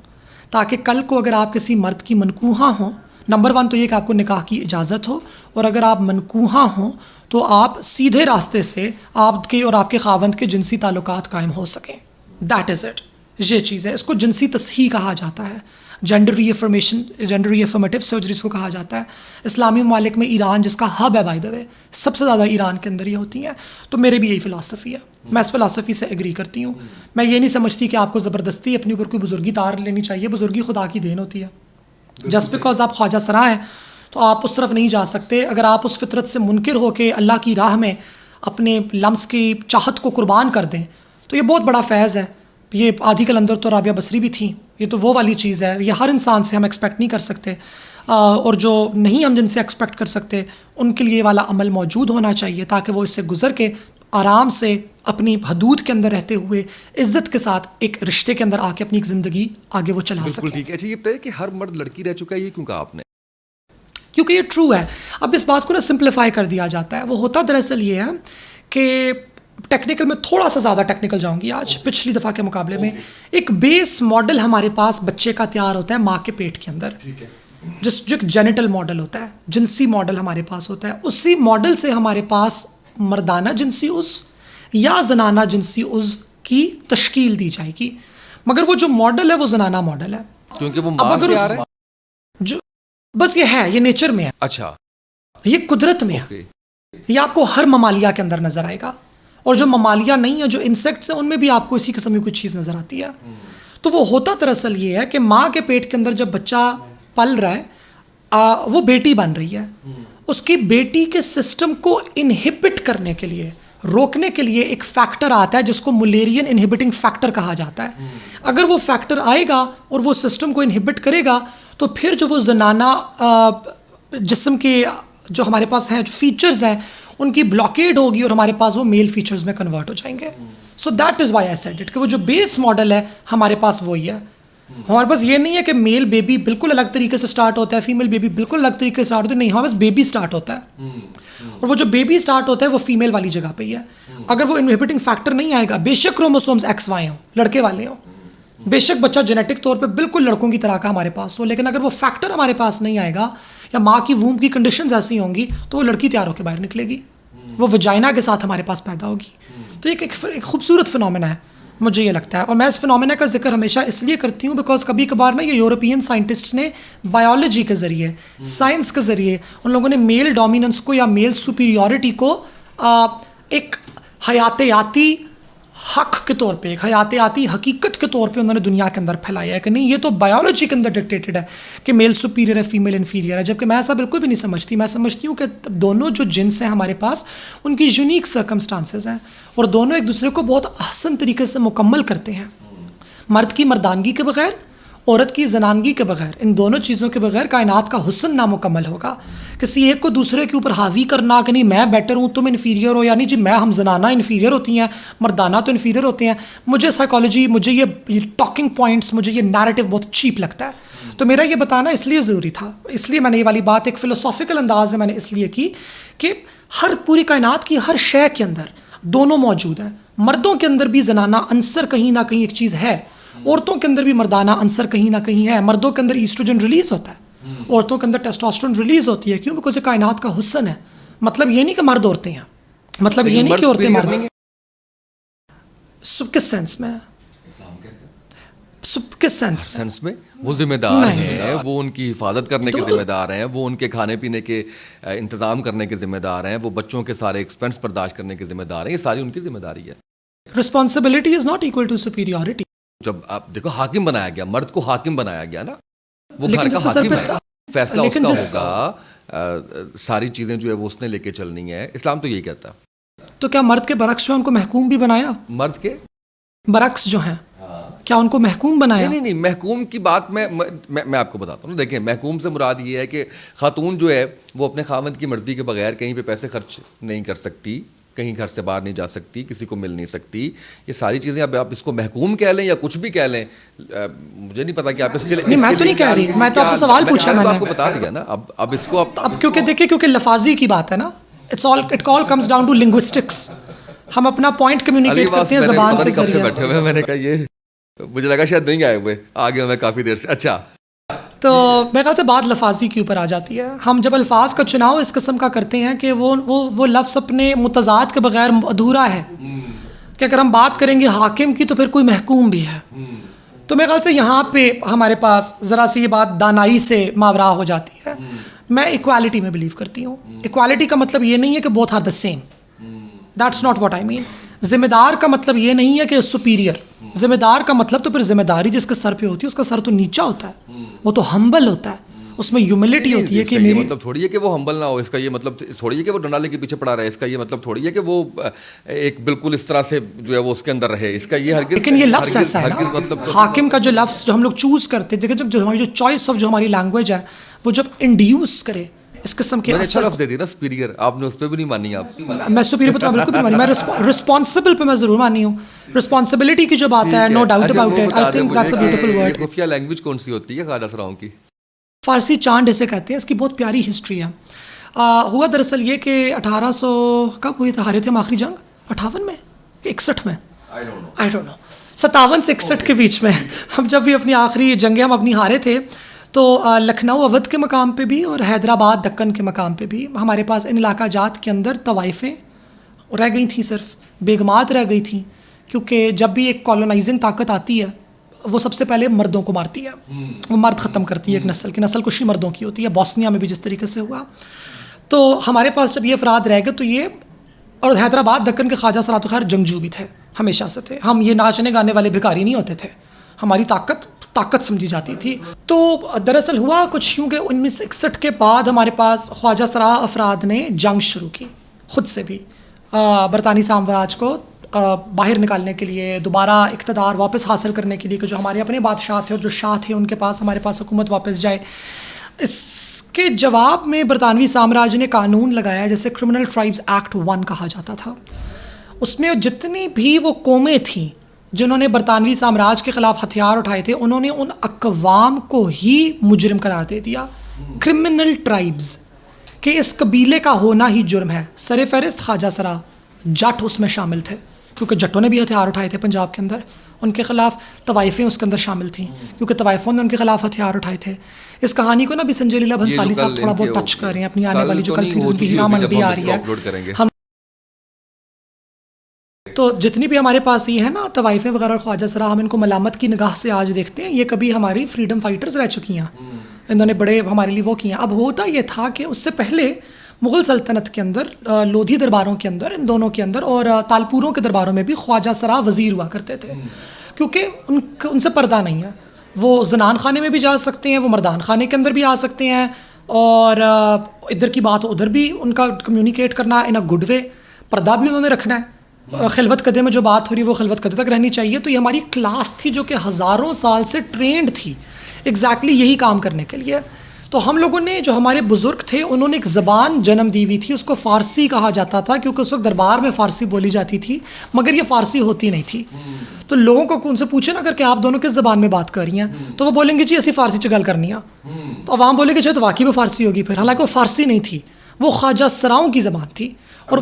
Speaker 1: تاکہ کل کو اگر آپ کسی مرد کی منکوحہ ہوں، نمبر 1 تو یہ کہ آپ کو نکاح کی اجازت ہو، اور اگر آپ منکوحہ ہوں تو آپ سیدھے راستے سے آپ کے اور آپ کے خاوند کے جنسی تعلقات قائم ہو سکیں. That is it. یہ چیز ہے، اس کو جنسی تصحیح کہا جاتا ہے، جینڈر ری افرمیشن، جینڈر ری افرمیٹیو سرجریز کو کہا جاتا ہے. اسلامی ممالک میں ایران جس کا ہب ہے بائی دا وے، سب سے زیادہ ایران کے اندر یہ ہوتی ہیں. تو میرے بھی یہی فلاسفی ہے، میں اس فلاسفی سے ایگری کرتی ہوں. میں یہ نہیں سمجھتی کہ آپ کو زبردستی اپنے اوپر کوئی بزرگی تار لینی چاہیے. بزرگی خدا کی دین ہوتی ہے. جسٹ بیکاز آپ خواجہ سرا ہیں تو آپ اس طرف نہیں جا سکتے. اگر آپ اس فطرت سے منکر ہو کے اللہ کی راہ میں اپنے لمس کی چاہت کو قربان کر دیں تو یہ بہت بڑا فیض ہے. یہ آدھی کلندر تو رابعہ بصری بھی تھیں، یہ تو وہ والی چیز ہے، یہ ہر انسان سے ہم ایکسپیکٹ نہیں کر سکتے. اور جو نہیں ہم جن سے ایکسپیکٹ کر سکتے ان کے لیے والا عمل موجود ہونا چاہیے تاکہ وہ اس سے گزر کے آرام سے اپنی حدود کے اندر رہتے ہوئے عزت کے ساتھ ایک رشتے کے اندر آ کے اپنی ایک زندگی آگے وہ چلا سکیں.
Speaker 2: بالکل ٹھیک ہے. اچھا یہ بتائیے کہ ہر مرد لڑکی رہ چکا ہے، یہ کیوں کہا آپ نے؟
Speaker 1: کیونکہ یہ ٹرو ہے. اب اس بات کو نا سمپلیفائی کر دیا جاتا ہے. وہ ہوتا دراصل یہ ہے کہ ٹیکنیکل میں تھوڑا سا زیادہ ٹیکنیکل جاؤں گی آج پچھلی دفعہ کے مقابلے میں. ایک بیس ماڈل ہمارے پاس بچے کا تیار ہوتا ہے ماں کے پیٹ کے اندر، جو ایک جینیٹل ماڈل ہوتا ہے، جنسی ماڈل ہمارے پاس ہوتا ہے. اسی ماڈل سے ہمارے پاس مردانہ جنسی عضو یا زنانہ جنسی عضو کی تشکیل دی جائے گی. مگر وہ جو ماڈل ہے وہ زنانہ ماڈل ہے,
Speaker 2: کیونکہ وہ ماں سے آ رہا ہے,
Speaker 1: جو بس یہ ہے, یہ نیچر میں ہے,
Speaker 2: اچھا
Speaker 1: یہ قدرت میں ہے, یہ آپ کو ہر ممالیہ کے اندر نظر آئے گا, اور جو ممالیہ نہیں ہے, جو انسیکٹس ہیں, ان میں بھی آپ کو اسی قسم کی کچھ چیز نظر آتی ہے. تو وہ ہوتا دراصل یہ ہے کہ ماں کے پیٹ کے اندر جب بچہ پل رہا ہے, وہ بیٹی بن رہی ہے, اس کی بیٹی کے سسٹم کو انہبٹ کرنے کے لیے, روکنے کے لیے ایک فیکٹر آتا ہے جس کو ملیرین انہبٹنگ فیکٹر کہا جاتا ہے. اگر وہ فیکٹر آئے گا اور وہ سسٹم کو انہبٹ کرے گا تو پھر جو وہ زنانہ جسم کے جو ہمارے پاس ہیں, جو فیچرز ہیں, ان کی بلاکیڈ ہوگی اور ہمارے پاس وہ میل فیچرز میں کنورٹ ہو جائیں گے. So that is why I said it, کہ وہ جو بیس ماڈل ہے ہمارے پاس وہی ہے. ہمارے پاس یہ نہیں ہے کہ میل بیبی بالکل الگ طریقے سے سٹارٹ ہوتا ہے, فیمیل بیبی بالکل الگ طریقے سے سٹارٹ ہوتا ہے, نہیں, ہمارے پاس بیبی سٹارٹ ہوتا ہے, اور وہ جو بیبی سٹارٹ ہوتا ہے وہ فیمیل والی جگہ پہ ہی ہے. اگر وہ انہبٹنگ فیکٹر نہیں آئے گا, بے شک کروموسومز ایکس وائی ہوں, لڑکے والے ہوں, بے شک بچہ جینیٹک طور پہ بالکل لڑکوں کی طرح کا ہمارے پاس ہو, لیکن اگر وہ فیکٹر ہمارے پاس نہیں آئے گا یا ماں کی ووم کی کنڈیشنز ایسی ہوں گی تو وہ لڑکی تیار ہو کے باہر نکلے گی, وہ وجائنا کے ساتھ ہمارے پاس پیدا ہوگی. تو ایک خوبصورت فنومینا ہے, مجھے یہ لگتا ہے. اور میں اس فنومینا کا ذکر ہمیشہ اس لیے کرتی ہوں بیکاز کبھی کبھار نا یہ یورپین سائنٹسٹس نے بایولوجی کے ذریعے, سائنس کے ذریعے, ان لوگوں نے میل ڈومیننس کو یا میل سپیریورٹی کو ایک حیاتیاتی حق کے طور پہ, ایک حیاتیاتی حقیقت کے طور پہ انہوں نے دنیا کے اندر پھیلایا ہے کہ نہیں, یہ تو بایولوجی کے اندر ڈکٹیٹڈ ہے کہ میل سپیریئر ہے, فیمیل انفیریئر ہے. جبکہ میں ایسا بالکل بھی نہیں سمجھتی. میں سمجھتی ہوں کہ دونوں جو جنس ہیں ہمارے پاس, ان کی یونیک سرکمسٹانسز ہیں, اور دونوں ایک دوسرے کو بہت احسن طریقے سے مکمل کرتے ہیں. مرد کی مردانگی کے بغیر, عورت کی زنانگی کے بغیر, ان دونوں چیزوں کے بغیر کائنات کا حسن نامکمل ہوگا. کسی ایک کو دوسرے کے اوپر حاوی کرنا کہ نہیں میں بیٹر ہوں تم انفیریئر ہو, یعنی جی میں ہم زنانہ انفیریئر ہوتی ہیں, مردانہ تو انفیریئر ہوتے ہیں. مجھے سائیکالوجی, مجھے یہ ٹاکنگ پوائنٹس, مجھے یہ نیریٹو بہت چیپ لگتا ہے. تو میرا یہ بتانا اس لیے ضروری تھا, اس لیے میں نے یہ والی بات ایک فلسافیکل انداز میں نے اس لیے کی کہ ہر پوری کائنات کی ہر شے کے اندر دونوں موجود ہیں. مردوں کے اندر بھی زنانہ عنصر کہیں نہ کہیں ایک چیز ہے, عورتوں کے اندر بھی مردانہ عنصر کہیں نہ کہیں ہے. مردوں کے اندر ایسٹروجن ریلیز ہوتا ہے, عورتوں کے اندر ٹیسٹوسٹرون ریلیز ہوتی ہے. کیوں؟ بیکاز یہ کائنات کا حسن ہے. مطلب یہ نہیں کہ مرد عورتیں ہیں, مطلب یہ نہیں کہ عورتیں مرد ہیں. کس سینس میں, کس سینس
Speaker 2: میں وہ ذمہ دار ہیں, وہ ان کی حفاظت کرنے کے ذمہ دار ہیں, وہ ان کے کھانے پینے کے انتظام کرنے کے ذمہ دار ہیں, وہ بچوں کے سارے ایکسپینس برداشت کرنے کے ذمہ دار ہیں. یہ ساری ان کی ذمہ داری ہے.
Speaker 1: Responsibility is not equal to superiority.
Speaker 2: جب آپ دیکھو حاکم بنایا گیا, مرد کو حاکم بنایا گیا نا, وہ گھر کا حاکم ہے, فیصلہ اس کا ہوگا, ساری چیزیں جو ہے وہ اس نے لے کے چلنی ہے. اسلام تو یہی کہتا ہے.
Speaker 1: تو کیا مرد کے برعکس جو ان کو محکوم بھی بنایا؟
Speaker 2: مرد کے
Speaker 1: برعکس جو ہیں کیا ان کو محکوم بنایا؟
Speaker 2: نہیں, محکوم کی بات میں آپ کو بتاتا ہوں. دیکھیں, محکوم سے مراد یہ ہے کہ خاتون جو ہے وہ اپنے خاوند کی مرضی کے بغیر کہیں پہ پیسے خرچ نہیں کر سکتی, کہیں گھر سے باہر نہیں جا سکتی, کسی کو مل نہیں سکتی. یہ ساری چیزیں اب آپ اس کو محکوم کہہ لیں یا کچھ بھی کہہ لیں, مجھے نہیں پتا کہ آپ اس کے لیے.
Speaker 1: نہیں, میں تو نہیں کہہ رہی, میں تو آپ سے سوال پوچھا, میں نے
Speaker 2: آپ کو بتا دیا نا. اب اس کو
Speaker 1: اب کیونکہ دیکھیں, کیونکہ لفاظی کی بات ہے نا, it all comes down to linguistics. ہم اپنا پوائنٹ کمیونیکیٹ کرتے ہیں زبان کے ذریعے.
Speaker 2: بیٹھے ہوئے میں نے کہا یہ مجھے لگا شاید نہیں آئے ہوئے, آ گیا میں کافی دیر سے. اچھا,
Speaker 1: تو میرے خیال سے بات لفاظی کے اوپر آ جاتی ہے. ہم جب الفاظ کا چناؤ اس قسم کا کرتے ہیں کہ وہ لفظ اپنے متضاد کے بغیر ادھورا ہے, کہ اگر ہم بات کریں گے حاکم کی تو پھر کوئی محکوم بھی ہے. تو میرے خیال سے یہاں پہ ہمارے پاس ذرا سی یہ بات دانائی سے ماورا ہو جاتی ہے. میں ایکوالٹی میں بلیو کرتی ہوں. ایکوالٹی کا مطلب یہ نہیں ہے کہ both are the same, that's not what I mean. ذمہ دار کا مطلب یہ نہیں ہے کہ سپیریئر. ذمہ دار کا مطلب تو پھر ذمہ داری جس کے سر پہ ہوتی ہے اس کا سر تو نیچا ہوتا ہے, وہ تو ہمبل ہوتا ہے, اس میں ہیوملٹی ہوتی ہے. کہ
Speaker 2: میری مطلب تھوڑی ہے کہ وہ ہمبل نہ ہو, اس کا یہ مطلب تھوڑی ہے کہ وہ ڈنڈالے کے پیچھے پڑا رہے, اس کا یہ مطلب تھوڑی ہے کہ وہ ایک بالکل اس طرح سے جو ہے وہ اس کے اندر رہے. اس کا یہ ہرگز,
Speaker 1: لیکن یہ لفظ ایسا ہے نا, حاکم کا جو لفظ جو ہم لوگ چوز کرتے ہیں, جب ہماری جو چوائس آف جو ہماری لینگویج ہے وہ جب انڈیوس کرے اس قسم کے
Speaker 2: اچھا لفظ دے دی نا سپیریئر, آپ نے اس پہ بھی نہیں مانی. آپ
Speaker 1: میں سپیریئر پہ تو بالکل بھی مانی, میں رسپانسبل پہ میں ضرور مانی ہوں. رسپانسبلٹی کی جو بات ہے, no doubt about it, I think that's a beautiful word.
Speaker 2: خفیہ لینگویج کون سی ہوتی ہے خواجہ سراؤں کی؟
Speaker 1: فارسی چاند اسے کہتے ہیں. اس کی بہت پیاری ہسٹری ہے. ہوا دراصل یہ کہ 1800 کب ہوئی تھا ہارے تھے ہم آخری جنگ, 58 میں کہ 61 میں, آئی ڈونٹ نو, 57 سے 61 کے بیچ میں. ہم جب بھی اپنی آخری جنگیں ہم اپنی ہارے تھے تو لکھنؤ اودھ کے مقام پہ بھی اور حیدرآباد دکن کے مقام پہ بھی ہمارے پاس ان علاقہ جات کے اندر طوائفیں رہ گئی تھیں, صرف بیگمات رہ گئی تھیں. کیونکہ جب بھی ایک کالونائزنگ طاقت آتی ہے وہ سب سے پہلے مردوں کو مارتی ہے, وہ مرد ختم کرتی ہے ایک نسل کی, نسل کشی مردوں کی ہوتی ہے. بوسنیا میں بھی جس طریقے سے ہوا. تو ہمارے پاس جب یہ افراد رہ گئے تو یہ, اور حیدرآباد دکن کے خواجہ سرا تو خیر جنگجو بھی تھے, ہمیشہ سے تھے. ہم یہ ناچنے گانے والے بھکاری نہیں ہوتے تھے, ہماری طاقت سمجھی جاتی تھی. تو دراصل ہوا کچھ یوں کہ 1961 کے بعد ہمارے پاس خواجہ سرا افراد نے جنگ شروع کی خود سے بھی, برطانوی سامراج کو باہر نکالنے کے لیے, دوبارہ اقتدار واپس حاصل کرنے کے لیے, کہ جو ہمارے اپنے بادشاہ تھے اور جو شاہ تھے ان کے پاس ہمارے پاس حکومت واپس جائے. اس کے جواب میں برطانوی سامراج نے قانون لگایا جسے کرمنل ٹرائبز ایکٹ 1 کہا جاتا تھا. اس میں جتنی بھی وہ قومیں تھیں جنہوں نے برطانوی سامراج کے خلاف ہتھیار اٹھائے تھے, انہوں نے ان اقوام کو ہی مجرم قرار دے دیا, کرمنل ٹرائبز, کہ اس قبیلے کا ہونا ہی جرم ہے. سر فہرست خواجہ سرا, جٹ اس میں شامل تھے کیونکہ جٹوں نے بھی ہتھیار اٹھائے تھے پنجاب کے اندر, ان کے خلاف طوائفیں اس کے اندر شامل تھیں کیونکہ طوائفوں نے ان کے خلاف ہتھیار اٹھائے تھے. اس کہانی کو نا بھی سنجے لیلا بھنسالی صاحب تھوڑا بہت ٹچ کر رہے ہیں اپنی آنے والی جو کل سیریز بھی ہیرا منڈی آ رہی ہے. ہم تو جتنی بھی ہمارے پاس یہ ہے نا طوائفیں وغیرہ اور خواجہ سرا, ہم ان کو ملامت کی نگاہ سے آج دیکھتے ہیں, یہ کبھی ہماری فریڈم فائٹرز رہ چکی ہیں, انہوں نے بڑے ہمارے لیے وہ کیے ہیں. اب ہوتا یہ تھا کہ اس سے پہلے مغل سلطنت کے اندر, لودھی درباروں کے اندر, ان دونوں کے اندر, اور تالپوروں کے درباروں میں بھی خواجہ سرا وزیر ہوا کرتے تھے, کیونکہ ان سے پردہ نہیں ہے. وہ زنان خانے میں بھی جا سکتے ہیں, وہ مردان خانے کے اندر بھی آ سکتے ہیں, اور ادھر کی بات ادھر بھی ان کا کمیونیکیٹ کرنا ان اے گڈ وے. پردہ بھی انہوں نے رکھنا ہے, خلوت قدے میں جو بات ہو رہی ہے وہ خلوت قدے تک رہنی چاہیے. تو یہ ہماری کلاس تھی جو کہ ہزاروں سال سے ٹرینڈ تھی ایگزیکٹلی یہی کام کرنے کے لیے. تو ہم لوگوں نے, جو ہمارے بزرگ تھے, انہوں نے ایک زبان جنم دی ہوئی تھی, اس کو فارسی کہا جاتا تھا کیونکہ اس وقت دربار میں فارسی بولی جاتی تھی, مگر یہ فارسی ہوتی نہیں تھی. تو لوگوں کو ان سے پوچھے نا اگر کہ آپ دونوں کس زبان میں بات کر رہی ہیں, تو وہ بولیں گے جی اسی فارسی چ گل کرنی ہے. تو عوام بولے گی تو واقعی میں فارسی ہوگی پھر, حالانکہ وہ فارسی نہیں تھی, وہ خواجہ سراؤں کی زبان تھی, اور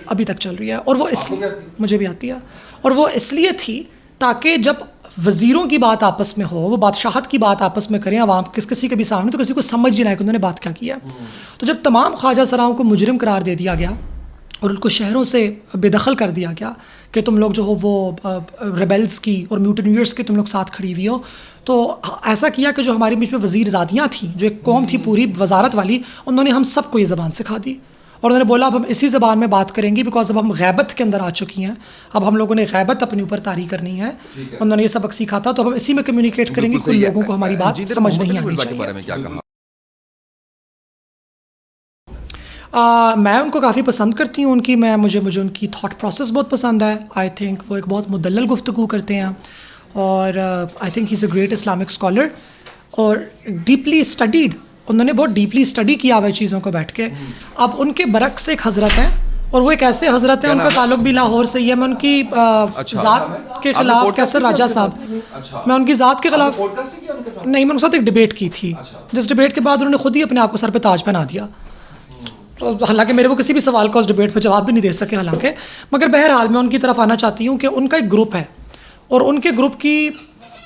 Speaker 1: ابھی تک چل رہی ہے. اور وہ اس مجھے بھی آتی ہے, اور وہ اس لیے تھی تاکہ جب وزیروں کی بات آپس میں ہو, وہ بادشاہت کی بات آپس میں کریں عوام کسی کے بھی سامنے, تو کسی کو سمجھ نہیں آئے کہ انہوں نے بات کیا کیا. تو جب تمام خواجہ سراؤں کو مجرم قرار دے دیا گیا اور ان کو شہروں سے بے دخل کر دیا گیا کہ تم لوگ جو ہو وہ ریبیلز کی اور میوٹینیئرز کے تم لوگ ساتھ کھڑی ہوئی ہو, تو ایسا کیا کہ جو ہمارے بیچ میں وزیر زادیاں تھیں, جو ایک قوم تھی پوری وزارت والی, انہوں نے ہم سب کو یہ زبان سکھا دی, اور انہوں نے بولا اب ہم اسی زبان میں بات کریں گی بیکاز اب ہم غیبت کے اندر آ چکی ہیں, اب ہم لوگوں نے غیبت اپنے اوپر طاری کرنی ہے. انہوں نے یہ سبق سیکھا تھا, تو اب ہم اسی میں کمیونیکیٹ کریں گے, کچھ لوگوں کو ہماری بات سمجھ نہیں آنی چاہیے. میں ان کو کافی پسند کرتی ہوں, ان کی مجھے ان کی تھاٹ پروسیس بہت پسند ہے. آئی تھنک وہ ایک بہت مدلل گفتگو کرتے ہیں, اور I think he is a great Islamic scholar, اور ڈیپلی اسٹڈیڈ, انہوں نے بہت ڈیپلی اسٹڈی کیا ہوا ہے چیزوں کو بیٹھ کے. اب ان کے برعکس ایک حضرت ہیں, اور وہ ایک ایسے حضرت ہیں, ان کا تعلق بھی لاہور سے ہی ہے. میں ان کی ذات کے خلاف, کیسر راجہ صاحب, میں ان کی ذات کے خلاف نہیں, میں ان کے ساتھ ایک ڈبیٹ کی تھی, جس ڈبیٹ کے بعد انہوں نے خود ہی اپنے آپ کو سر پہ تاج پہنا دیا. حالانکہ میرے وہ کسی بھی سوال کا اس ڈبیٹ پہ جواب بھی نہیں دے سکے حالانکہ, مگر بہرحال میں ان کی طرف آنا چاہتی ہوں کہ ان کا ایک گروپ ہے, اور ان کے گروپ کی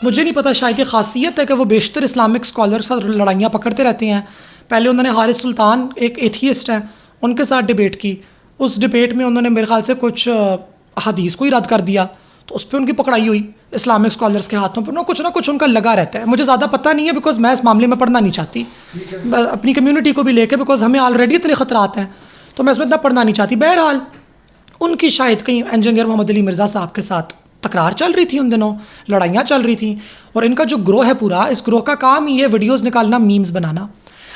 Speaker 1: مجھے نہیں پتہ, شاید یہ خاصیت ہے کہ وہ بیشتر اسلامک اسکالر کے ساتھ لڑائیاں پکڑتے رہتے ہیں. پہلے انہوں نے حارث سلطان, ایک ایتھیسٹ ہیں, ان کے ساتھ ڈبیٹ کی. اس ڈبیٹ میں انہوں نے میرے خیال سے کچھ حدیث کو ہی رد کر دیا, تو اس پہ ان کی پکڑائی ہوئی اسلامک اسکالرس کے ہاتھوں پہ. کچھ نہ کچھ ان کا لگا رہتا ہے, مجھے زیادہ پتہ نہیں ہے بیکاز میں اس معاملے میں پڑھنا نہیں چاہتی اپنی کمیونٹی کو بھی لے کے, بیکاز ہمیں آلریڈی اتنے خطرات ہیں, تو میں اس میں اتنا پڑھنا نہیں چاہتی. بہرحال ان کی شاید کہیں انجینئر محمد علی مرزا صاحب کے ساتھ تکرار چل رہی تھی, ان دنوں لڑائیاں چل رہی تھیں, اور ان کا جو گروہ ہے پورا, اس گروہ کا کام یہ ویڈیوز نکالنا, میمز بنانا.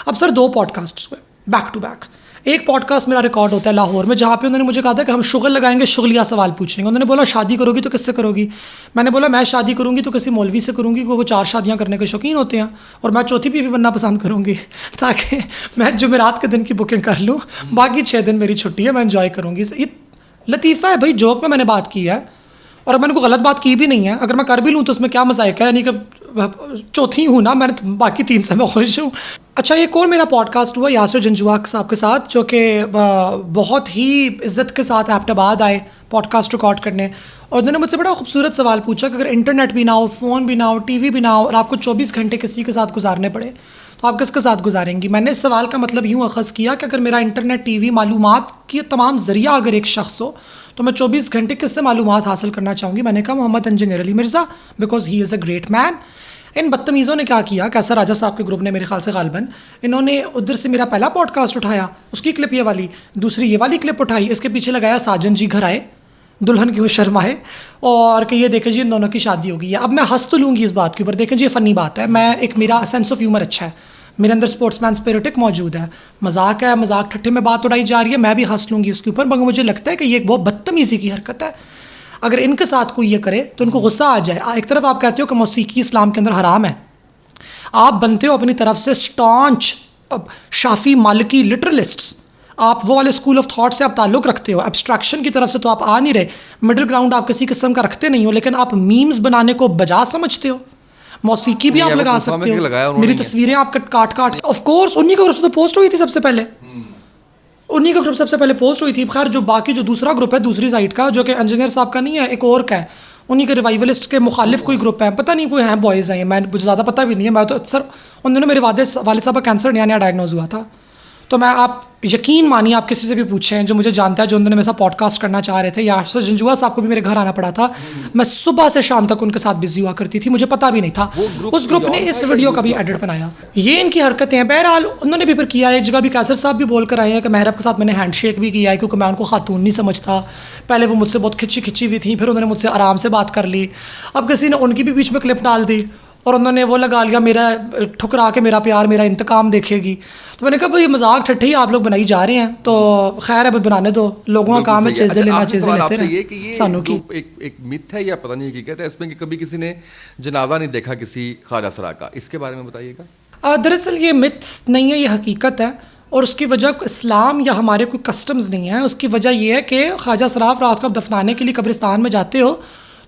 Speaker 1: اب سر 2 پوڈ کاسٹس ہوئے بیک ٹو بیک. ایک پوڈ کاسٹ میرا ریکارڈ ہوتا ہے لاہور میں, جہاں پہ انہوں نے مجھے کہا تھا کہ ہم شغل لگائیں گے, شغلیہ سوال پوچھیں گے. انہوں نے بولا شادی کرو گی تو کس سے کرو گی؟ میں نے بولا میں شادی کروں گی تو کسی مولوی سے کروں گی, وہ 4 شادیاں کرنے کے شوقین ہوتے ہیں, اور میں چوتھی بیوی بننا پسند کروں گی تاکہ میں جمعرات کے دن کی بکنگ کر لوں, باقی 6 دن میری چھٹی ہے, میں انجوائے کروں گی. یہ لطیفہ ہے بھائی, جوک میں نے بات کی ہے, اور میں نے کوئی غلط بات کی بھی نہیں ہے. اگر میں کر بھی لوں تو اس میں کیا مذائقہ ہے, یعنی کہ چوتھی ہوں نا میں, باقی 3 سے میں خوش ہوں. اچھا, ایک اور میرا پوڈ کاسٹ ہوا یاسر جنجوا صاحب کے ساتھ, جو کہ بہت ہی عزت کے ساتھ ایبٹ آباد آئے پوڈ کاسٹ ریکارڈ کرنے, اور انہوں نے مجھ سے بڑا خوبصورت سوال پوچھا کہ اگر انٹرنیٹ بھی نہ ہو, فون بھی نہ ہو, ٹی وی بھی نہ ہو, اور آپ کو 24 گھنٹے کسی کے ساتھ گزارنے پڑے, تو آپ کس کے ساتھ گزاریں گی؟ میں نے اس سوال کا مطلب یوں اخذ کیا کہ اگر میرا انٹرنیٹ ٹی وی معلومات کی تمام ذریعہ اگر ایک شخص ہو تو میں 24 گھنٹے کس سے معلومات حاصل کرنا چاہوں گی؟ میں نے کہا Muhammad engineer Ali Mirza, because he is a great man. ان بدتمیزوں نے کیا کیا، کیسا راجہ صاحب کے گروپ نے میرے خیال سے غالباً انہوں نے ادھر سے میرا پہلا پوڈ کاسٹ اٹھایا، اس کی کلپ یہ والی، دوسری یہ والی کلپ اٹھائی، اس کے پیچھے لگایا ساجن جی گھر آئے، دلہن کی شرمائے، اور کہ یہ دیکھیں جی ان دونوں کی شادی ہو گئی ہے. اب میں ہنس تو لوں گی اس بات کے اوپر، دیکھیں جی یہ فنی بات ہے، میں ایک میرا سینس آف ہیومر اچھا ہے، میرے اندر اسپورٹس مین اسپرٹ ایک موجود ہے، مذاق ہے، مذاق ٹھٹے میں بات اڑائی جا رہی ہے، میں بھی ہنس لوں گی اس کے اوپر، مگر مجھے لگتا ہے کہ یہ ایک بہت بدتمیزی کی حرکت ہے. اگر ان کے ساتھ کوئی یہ کرے تو ان کو غصہ آ جائے. ایک طرف آپ کہتے ہو کہ موسیقی اسلام کے اندر حرام ہے، آپ بنتے ہو اپنی طرف سے اسٹانچ شافی مالکی لٹرلسٹس، آپ وہ والے اسکول آف تھاٹ سے آپ تعلق رکھتے ہو، ایبسٹریکشن کی طرف سے تو آپ آ نہیں رہے، مڈل گراؤنڈ آپ کسی قسم کا رکھتے نہیں ہو، لیکن آپ میمز بنانے کو بجا سمجھتے ہو. موسیقی بھی آپ لگا سکتے ہو، میری تصویریں آپ کاٹ کاٹ، آف کورس انہی کے گروپ سے تو پوسٹ ہوئی تھی سب سے پہلے، انہی کے گروپ سب سے پہلے پوسٹ ہوئی تھی. خیر جو باقی جو دوسرا گروپ ہے دوسری سائٹ کا جو کہ انجینئر صاحب کا نہیں ہے، ایک اور کا ہے، انہی کے ریوائولسٹ کے مخالف کوئی گروپ ہے، پتہ نہیں کوئی ہیں بوائز ہیں، میں مجھے زیادہ پتہ بھی نہیں ہے، میں تو اکثر ان دنوں میرے والد صاحب کا کینسر نیا نیا ڈائگنوز ہوا تھا. تو میں آپ یقین مانیے آپ کسی سے بھی پوچھیں جو مجھے جانتا ہے، جو ان دنوں میرے ساتھ پوڈ کاسٹ کرنا چاہ رہے تھے، یا جنجوا صاحب کو بھی میرے گھر آنا پڑا تھا، میں صبح سے شام تک ان کے ساتھ بزی ہوا کرتی تھی، مجھے پتہ بھی نہیں تھا. اس گروپ نے اس ویڈیو کا بھی ایڈٹ بنایا. یہ ان کی حرکتیں ہیں. بہرحال انہوں نے بھی پھر کیا ہے، ایک جگہ بھی قیصر صاحب بھی بول کر آئے ہیں کہ محرب کے ساتھ میں نے ہینڈ شیک بھی کیا ہے کیونکہ میں ان کو خاتون نہیں سمجھتا. پہلے وہ مجھ سے بہت کھچی ہوئی تھیں، پھر انہوں نے مجھ سے آرام سے بات کر لی. اب کسی نے ان کی بھی بیچ میں کلپ ڈال دی اور انہوں نے وہ لگا لیا میرا ٹھکرا کے میرا پیار میرا انتقام دیکھے گی. تو میں نے کہا بھائی مذاق ٹھٹھے ہی آپ لوگ بنائی جا رہے ہیں، تو خیر اب بنانے دو، لوگوں کا کام ہے چیزیں لینا، چیزیں لیتے رہیں سانوں کی.
Speaker 2: ایک مت ہے یا پتہ نہیں حقیقت ہے اس میں کہ کبھی کسی نے جنازہ نہیں دیکھا کسی خواجہ سرا کا، اس کے بارے میں بتائیے گا.
Speaker 1: دراصل یہ مت نہیں ہے، یہ حقیقت ہے، اور اس کی وجہ اسلام یا ہمارے کوئی کسٹمز نہیں ہیں. اس کی وجہ یہ ہے کہ خواجہ سراف رات کو اب دفنانے کے لیے قبرستان میں جاتے ہو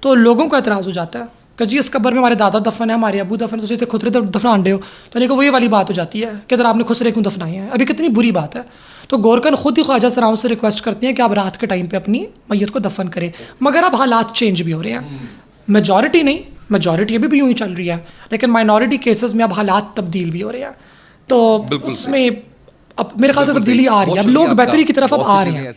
Speaker 1: تو لوگوں کو اعتراض ہو جاتا ہے کہ جی اس قبر میں ہمارے دادا دفن ہے، ہمارے ابو دفن ہے، تو اسے خسرے دفنان دے ہو. تو نہیں کہ وہ یہ والی بات ہو جاتی ہے کہ ادھر آپ نے خسرے کیوں دفنائے ہیں. ابھی کتنی بری بات ہے. تو گورکن خود ہی خواجہ سراؤں سے ریکویسٹ کرتے ہیں کہ آپ رات کے ٹائم پہ اپنی میت کو دفن کریں، مگر اب حالات چینج بھی ہو رہے ہیں. میجورٹی نہیں، میجورٹی ابھی بھی یوں ہی چل رہی ہے، لیکن مائنورٹی کیسز میں اب حالات تبدیل بھی ہو رہے ہیں. تو اس میں اب میرے خیال سے تبدیلی آ رہی ہے، اب لوگ بہتری کی طرف اب آ رہے ہیں.